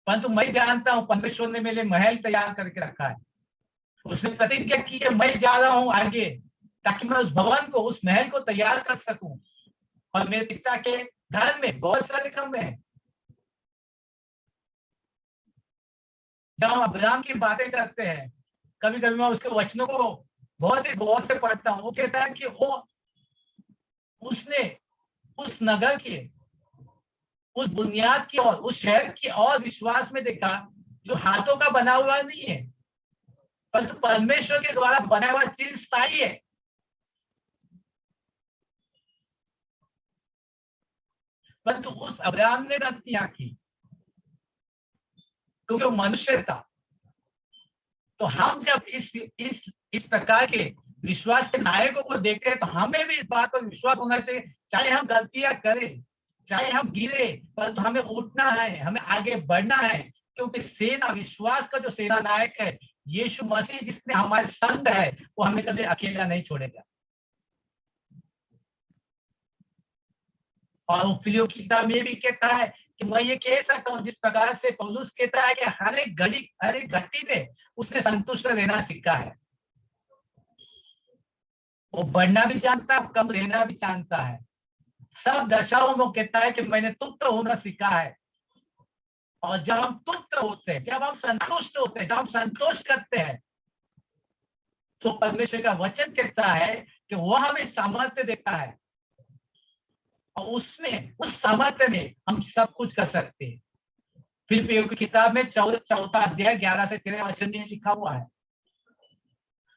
परंतु मैं जानता हूं परमेश्वर ने मेरे महल तैयार करके रखा है। उसने प्रतिज्ञा की कि मैं जा रहा हूं आगे, ताकि मैं उस भवन को, उस महल को तैयार कर सकूं। और मेरे पिता के घर में बहुत सारे कमरे हैं। जब हम अब्राहम की बातें करते हैं, कभी कभी मैं उसके वचनों को बहुत ही गौर से पढ़ता हूँ। वो कहता है कि उसने उस नगर के, उस बुनियाद की और उस शहर की और विश्वास में देखा जो हाथों का बना हुआ नहीं है, परंतु परमेश्वर के द्वारा बना हुआ चीज स्थायी है। परंतु उस अब्राहम ने गलतियां की क्योंकि वो मनुष्य था। तो हम जब इस प्रकार के विश्वास के नायकों को देखते हैं, तो हमें भी इस बात पर विश्वास होना चाहिए, चाहे हम गलतियां करें, चाहे हम गिरे, परंतु हमें उठना है, हमें आगे बढ़ना है, क्योंकि सेना, विश्वास का जो सेना नायक है यीशु मसीह, जिसने हमारे संग है, वो हमें कभी अकेला नहीं छोड़ेगा। और फिलिपियों की किताब में भी कहता है कि मैं ये कह सकता हूँ, जिस प्रकार से पौलुस कहता है कि हर एक घड़ी में उसने संतुष्ट रहना सीखा है। वो बढ़ना भी जानता है, कम रहना भी जानता है। सब दशाओं में कहता है कि मैंने तृप्त होना सीखा है। और जब हम तृप्त होते हैं, जब हम संतुष्ट होते हैं, जब हम संतोष करते हैं, तो परमेश्वर का वचन कहता है कि वो हमें सामर्थ्य देता है और उसमें, उस सामर्थ्य में हम सब कुछ कर सकते हैं। फिलिपियों की किताब में 4 अध्याय 11 से 13 वचन में लिखा हुआ है।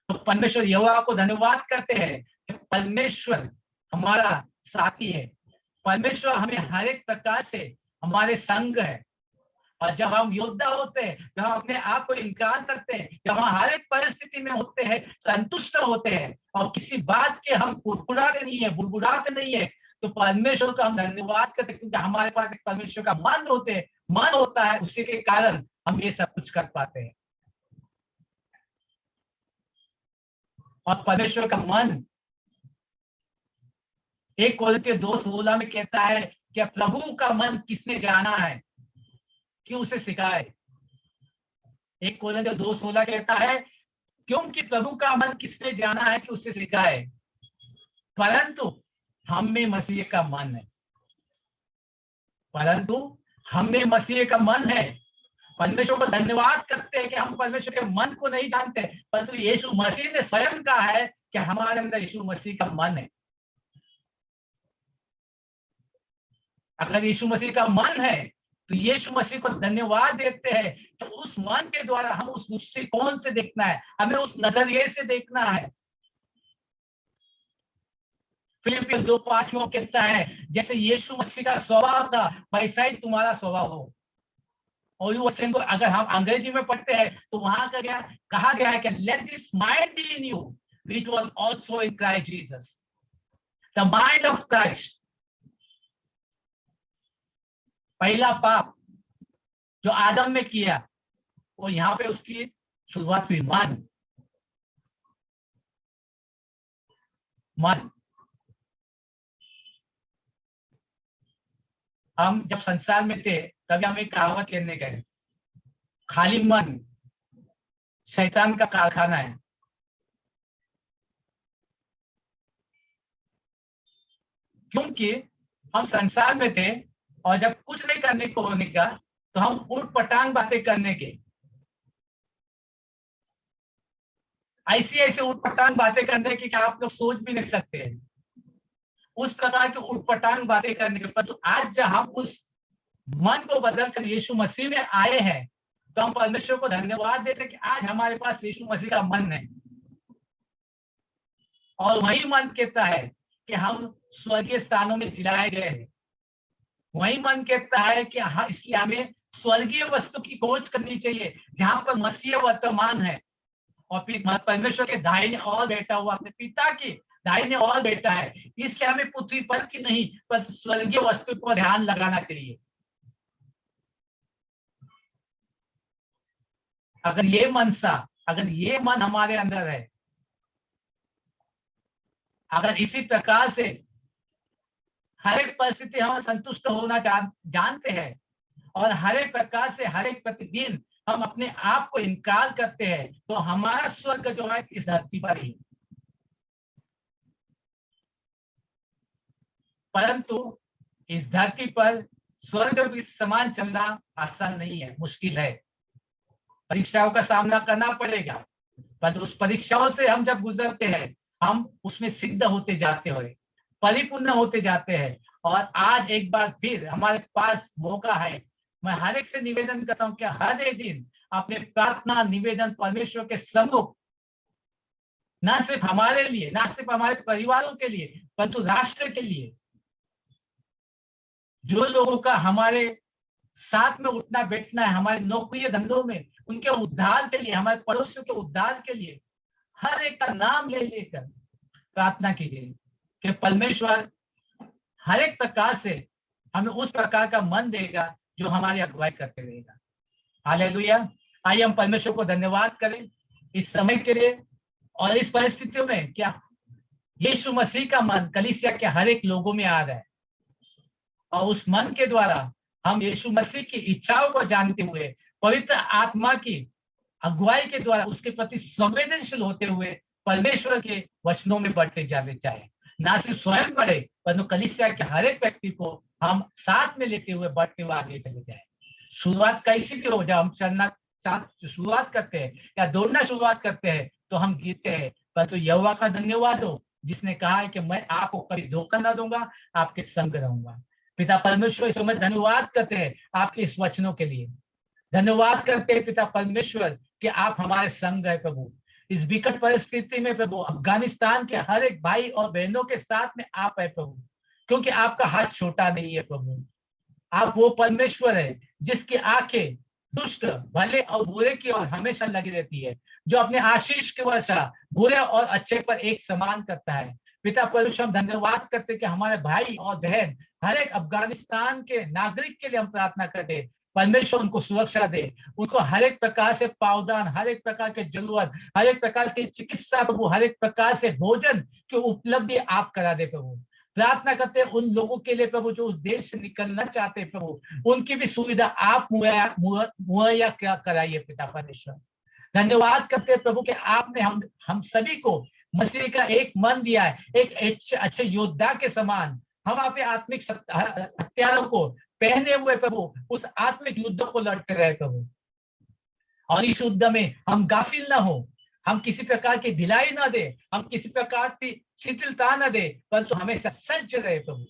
तो परमेश्वर यहोवा को धन्यवाद करते हैं कि परमेश्वर हमारा साथी है। परमेश्वर हमें हर एक प्रकार से हमारे संग है। और जब हम योद्धा होते हैं, जब हम अपने आप को इनकार करते हैं, जब हम हर एक परिस्थिति में होते हैं, संतुष्ट होते हैं और किसी बात के हम बुड़बुड़ाते नहीं है, तो परमेश्वर का हम धन्यवाद करते हैं, क्योंकि हमारे पास एक परमेश्वर का मन होता है। उसी के कारण हम ये सब कुछ कर पाते हैं। और परमेश्वर का मन 1 कोरिन्थियों 2:16 में कहता है कि प्रभु का मन किसने जाना है कि उसे सिखाए। 1 कोरिन्थियों 2:16 कहता है क्योंकि प्रभु का मन किसने जाना है कि उसे सिखाए, परंतु हम में मसीह का मन है। परंतु हम में मसीह का मन है। परमेश्वर को धन्यवाद करते हैं कि हम परमेश्वर के मन को नहीं जानते, परंतु यीशु मसीह ने स्वयं कहा है कि हमारे अंदर यीशु मसीह का मन है। अगर यीशु मसीह का मन है तो यीशु मसीह को धन्यवाद देते हैं। तो उस मन के द्वारा हम उस दृष्टिकोण से देखना है, हमें उस नजरिए से देखना है। फिलिपियों 2:5 में कहता है जैसे यीशु मसीह का स्वभाव था वैसा ही तुम्हारा स्वभाव हो। और ये वचन को अगर हम अंग्रेजी में पढ़ते हैं तो वहां का कहा गया है कि let this mind be in you which was also in Christ Jesus. The mind of Christ. पहला पाप जो आदम में किया वो यहाँ पे उसकी शुरुआत हुई। मन। हम जब संसार में थे तभी हम एक कहावत कहने गए, खाली मन शैतान का कारखाना है। क्योंकि हम संसार में थे और जब कुछ नहीं करने को होने का तो हम उठपटांग बातें करने के, ऐसी उठपटांग बातें करने की कि आप लोग सोच भी नहीं सकते हैं, उस प्रकार की उठपटांग बातें करने के। परंतु आज जब हम उस मन को बदलकर यीशु मसीह में आए हैं तो हम परमेश्वर को धन्यवाद देते हैं कि आज हमारे पास यीशु मसीह का मन है। और वही मन कहता है कि हम स्वर्गीय स्थानों में जिलाए गए हैं। वही मन कहता है कि हाँ, इसलिए हमें स्वर्गीय वस्तु की खोज करनी चाहिए जहां पर मसीह वर्तमान है और परमेश्वर के दाहिने ओर बैठा हुआ, अपने पिता की दाहिने ओर बैठा है। इसलिए हमें पृथ्वी पर की नहीं पर स्वर्गीय वस्तु पर ध्यान लगाना चाहिए। अगर ये मन हमारे अंदर है, अगर इसी प्रकार से हर एक परिस्थिति हम संतुष्ट होना जानते हैं और हर एक प्रकार से हर एक प्रतिदिन हम अपने आप को इनकार करते हैं, तो हमारा स्वर्ग जो है इस धरती पर ही। परंतु इस धरती पर स्वर्ग के समान चलना आसान नहीं है, मुश्किल है। परीक्षाओं का सामना करना पड़ेगा, पर उस परीक्षाओं से हम जब गुजरते हैं हम उसमें सिद्ध होते जाते हैं, परिपूर्ण होते जाते हैं। और आज एक बार फिर हमारे पास मौका है। मैं हर एक से निवेदन करता हूं कि हर एक दिन अपने प्रार्थना निवेदन परमेश्वर के सम्मुख, न सिर्फ हमारे लिए, न सिर्फ हमारे परिवारों के लिए, परंतु राष्ट्र के लिए, जो लोगों का हमारे साथ में उठना बैठना है, हमारे नौकरी धंधों में, उनके उद्धार के लिए, हमारे पड़ोसियों के उद्धार के लिए हर एक का नाम ले लेकर प्रार्थना कीजिए कि परमेश्वर हर एक प्रकार से हमें उस प्रकार का मन देगा जो हमारी अगुवाई करते रहेगा। हालेलुया। आइए हम परमेश्वर को धन्यवाद करें इस समय के लिए और इस परिस्थितियों में क्या यीशु मसीह का मन कलीसिया के हर एक लोगों में आ रहा है। और उस मन के द्वारा हम यीशु मसीह की इच्छाओं को जानते हुए पवित्र आत्मा की अगुवाई के द्वारा उसके प्रति संवेदनशील होते हुए परमेश्वर के वचनों में बढ़ते जाने चाहे, ना सिर्फ स्वयं बढ़े परंतु कलीसिया के हर एक व्यक्ति को हम साथ में लेते हुए बढ़ते हुए आगे चले जाए। शुरुआत कैसी भी हो, जब हम चलना शुरुआत करते हैं या दौड़ना शुरुआत करते हैं तो हम गिरते हैं, परंतु यहोवा का धन्यवाद हो जिसने कहा है कि मैं आपको कभी धोखा ना दूंगा, आपके संग रहूंगा। पिता परमेश्वर, इस समय धन्यवाद करते हैं आपके इस वचनों के लिए। धन्यवाद करते हैं पिता परमेश्वर कि आप हमारे संग है प्रभु। इस विकट परिस्थिति में प्रभु अफगानिस्तान के हर एक भाई और बहनों के साथ में आप है प्रभु, क्योंकि आपका हाथ छोटा नहीं है प्रभु। आप वो परमेश्वर है जिसकी आंखें दुष्ट, भले और बुरे की ओर हमेशा लगी रहती है, जो अपने आशीष के वर्षा बुरे और अच्छे पर एक समान करता है। पिता परमेश्वर, हम धन्यवाद करते कि हमारे भाई और बहन हर एक अफगानिस्तान के नागरिक के लिए हम प्रार्थना करते, परमेश्वर उनको सुरक्षा दे, उनको हर एक प्रकार से पावदान, हर एक प्रकार के जरूरत, हर एक प्रकार की चिकित्सा प्रभु, हर एक प्रकार से भोजन की उपलब्धि आप करा दे प्रभु। प्रार्थना करते हैं उन लोगों के लिए प्रभु जो उस देश से निकलना चाहते हैं प्रभु, उनकी भी सुविधा आप मुहैया कराइए पिता परमेश्वर। धन्यवाद करते हैं प्रभु कि आपने हम सभी को मसीह का एक मन दिया है, एक अच्छे योद्धा के समान। हम आपके आत्मिक हथियारों को पहने हुए प्रभु उस आत्मिक युद्ध को लड़ते रहे प्रभु, और इस युद्ध में हम गाफिल ना हो, हम किसी प्रकार की ढिलाई ना दे, हम किसी प्रकार की शिथिलता ना दे, परंतु हमेशा सज्ज रहे प्रभु।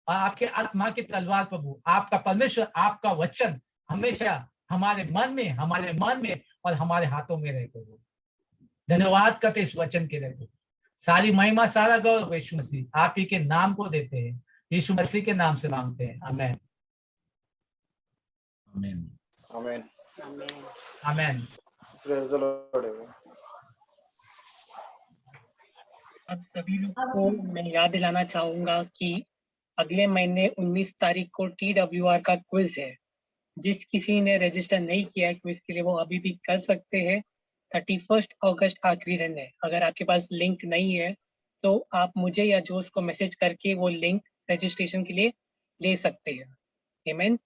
और आपके आत्मा की तलवार प्रभु, आपका परमेश्वर, आपका वचन हमेशा हमारे मन में और हमारे हाथों में रहे प्रभु। धन्यवाद करते इस वचन के लिए। सारी महिमा, सारा गौरव यीशु मसीह आप ही के नाम को देते हैं, यीशु मसीह के नाम से मांगते हैं, आमेन आमेन आमेन आमेन। Praise the lord. अब सभी लोग को मैं याद दिलाना चाहूंगा कि अगले महीने 19 तारीख को TWR का क्विज है। जिस किसी ने रजिस्टर नहीं किया है क्विज के लिए वो अभी भी कर सकते हैं। 31 अगस्त आखिरी दिन है। अगर आपके पास लिंक नहीं है तो आप मुझे या जोश को मैसेज करके वो लिंक रजिस्ट्रेशन के लिए ले सकते हैं। आमीन।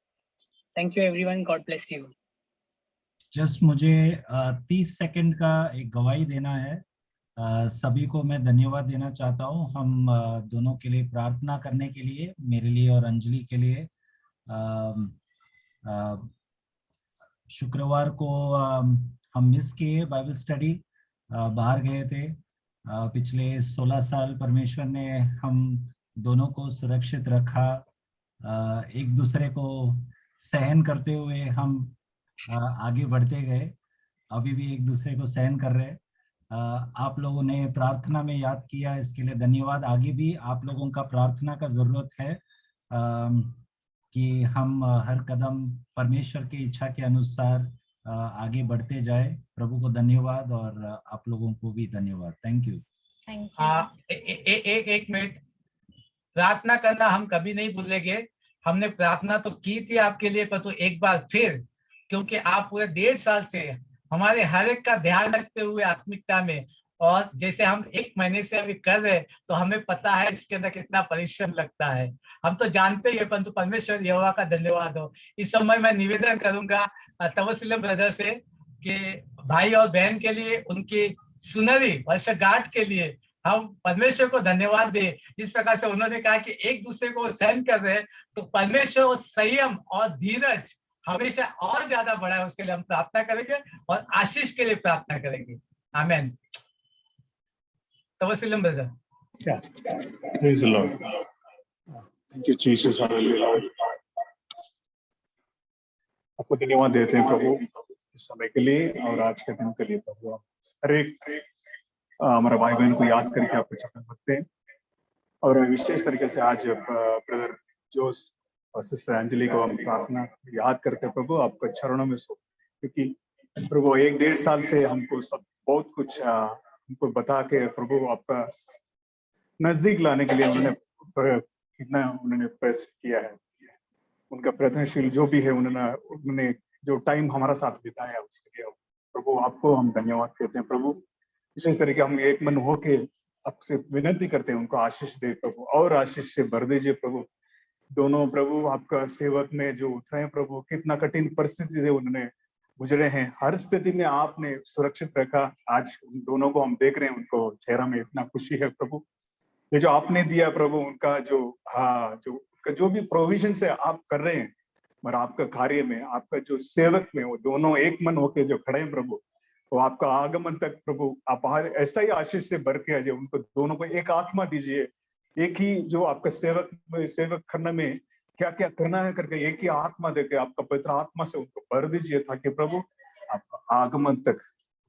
Thank you everyone, God bless you. Just मुझे 30 सेकंड का एक गवाही देना है। सभी को मैं धन्यवाद देना चाहता हूँ। हम दोनों के लिए प्रार्थना करने के लिए, मेरे लिए और अंजलि के लिए। शुक्रवार को हम मिस किए बाइबल स्टडी, बाहर गए थे। पिछले 16 साल परमेश्वर ने हम दोनों को सुरक्षित रखा। एक दूसरे को सहन करते हुए हम आगे बढ़ते गए, अभी भी एक दूसरे को सहन कर रहे। आप लोगों ने प्रार्थना में याद किया, इसके लिए धन्यवाद। आगे भी आप लोगों का प्रार्थना का जरूरत है कि हम हर कदम परमेश्वर की इच्छा के अनुसार आगे बढ़ते जाए। प्रभु को धन्यवाद और आप लोगों को भी धन्यवाद। Thank you. एक मिनट, प्रार्थना करना हम कभी नहीं भूलेंगे। हमने प्रार्थना तो की थी आपके लिए, पर तो एक बार फिर, क्योंकि आप पूरे 1.5 साल से हमारे हर एक का ध्यान रखते हुए आत्मिकता में, और जैसे हम 1 महीने से अभी कर रहे, तो हमें पता है इसके अंदर कितना परिश्रम लगता है। हम तो जानते ही है, परंतु परमेश्वर यहोवा का धन्यवाद हो। इस समय मैं निवेदन करूंगा तवसीलम ब्रदर से कि भाई और बहन के लिए, उनकी सुनहरी वर्षगांठ के लिए हम परमेश्वर को धन्यवाद दें। जिस प्रकार से उन्होंने कहा कि एक दूसरे को सहन कर रहे हैं, तो परमेश्वर वो संयम और धीरज हमेशा और ज्यादा बढ़ाए, उसके लिए हम प्रार्थना करेंगे और आशीष के लिए प्रार्थना करेंगे। आमीन। तवसीलम brother. Praise the Lord. Thank you, Jesus. Hallelujah. आपको धन्यवाद देते हैं प्रभु इस समय के लिए और आज के दिन के लिए। प्रभु हर एक हमारा भाई बहन को याद करके आपको चरण रखते हैं, और विशेष तरीके से आज ब्रदर जोस और सिस्टर अंजलि को हम प्रार्थना याद करते हैं प्रभु आपके चरणों में सो, क्योंकि प्रभु 1.5 साल से हमको सब बहुत कुछ हमको बता के प्रभु आपका नजदीक लाने के लिए उन्होंने प्रयास किया है। उनका प्रयत्नशील जो भी है, उन्होंने जो टाइम हमारा साथ बिताया उसके लिए प्रभु आपको हम धन्यवाद कहते हैं। प्रभु विशेष तरीके हम एक मन हो के आपसे विनती करते हैं, उनको आशीष दे प्रभु, और आशीष से भर दीजिए प्रभु। दोनों प्रभु आपका सेवक में जो उतरे हैं प्रभु, कितना कठिन परिस्थिति से उन्होंने गुजरे हैं, हर स्थिति में आपने सुरक्षित रखा। आज उन दोनों को हम देख रहे हैं, उनको चेहरा में इतना खुशी है प्रभु। ये जो आपने दिया प्रभु, उनका जो भी प्रोविजन से आप कर रहे हैं, और आपका कार्य में आपका जो सेवक में वो दोनों एक मन होके जो खड़े हैं प्रभु, वो आपका आगमन तक प्रभु आप ऐसा ही आशीष से भर के आइए, उनको दोनों को एक आत्मा दीजिए, एक ही जो आपका सेवक करने में क्या क्या करना है करके एक ही आत्मा देके आपका पवित्र आत्मा से उनको भर दीजिए, ताकि प्रभु आपका आगमन तक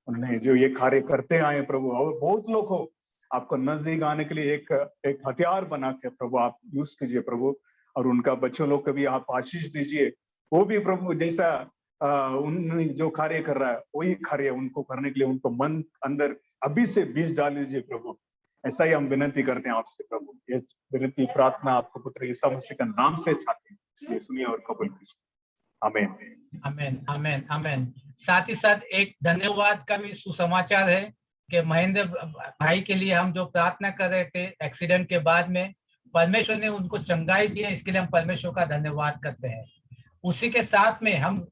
उन्हें जो ये कार्य करते आए प्रभु, और बहुत लोग हो आपको नजदीक आने के लिए एक हथियार बना के प्रभु आप यूज कीजिए प्रभु, और उनका बच्चों लोग को भी आप आशीष दीजिए। वो भी प्रभु जैसा उन जो कार्य कर रहा है वही कार्य उनको करने के लिए उनको मन अंदर अभी से बीज डाल दीजिए प्रभु। ऐसा ही हम विनती करते हैं आपसे प्रभु, ये विनती प्रार्थना आपको पुत्र यीशु मसीह का नाम से चाहते हैं, इसलिए सुनिए और कबूल कीजिए। आमीन आमीन आमीन आमीन। साथ ही साथ एक धन्यवाद का भी सुसमाचार है कि महेंद्र भाई के लिए हम जो प्रार्थना कर रहे थे एक्सीडेंट के बाद में, परमेश्वर ने उनको चंगाई दी है, इसके लिए हम परमेश्वर का धन्यवाद करते हैं। उसी के साथ में हम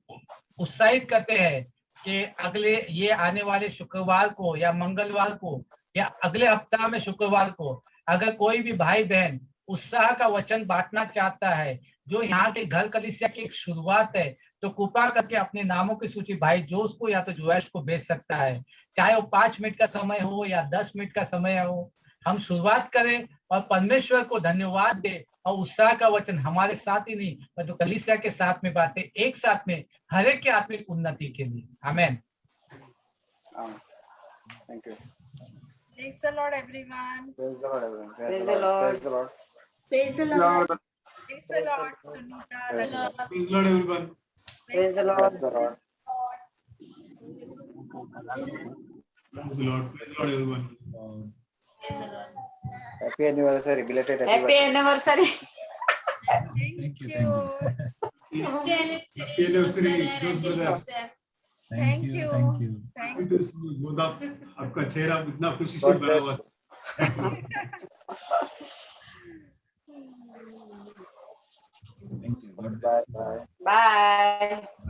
उत्साहित करते हैं कि अगले ये आने वाले शुक्रवार को या मंगलवार को या अगले हफ्ता में शुक्रवार को अगर कोई भी भाई बहन उत्साह का वचन बांटना चाहता है, जो यहाँ के घर कलीसिया की एक शुरुआत है, तो कृपा करके अपने नामों की सूची भाई जोश को या तो जोएश को भेज सकता है, चाहे वो 5 मिनट का समय हो या 10 मिनट का समय हो। हम शुरुआत करें और परमेश्वर को धन्यवाद दे और उत्साह का वचन हमारे साथ ही नहीं पर तो कलीसिया के साथ में बांटे, एक साथ में हर एक की आत्मिक उन्नति के लिए। आमीन। Thank you. Praise the Lord, everyone. Praise the Lord, everyone. Praise the Lord. Praise the Lord. Praise the Lord. Praise the Lord, Sunita. Praise the Lord. Praise the Lord everyone. Praise the Lord. Praise the Lord. Praise the Lord. Praise the Lord everyone. Happy anniversary, belated Happy anniversary. Thank you. Happy anniversary, those brothers. Thank you. Thank you. Thank Good to see you. बोध आपका चेहरा इतना खुशी से भरा हुआ। Thank you. God bless. Bye bye. Bye.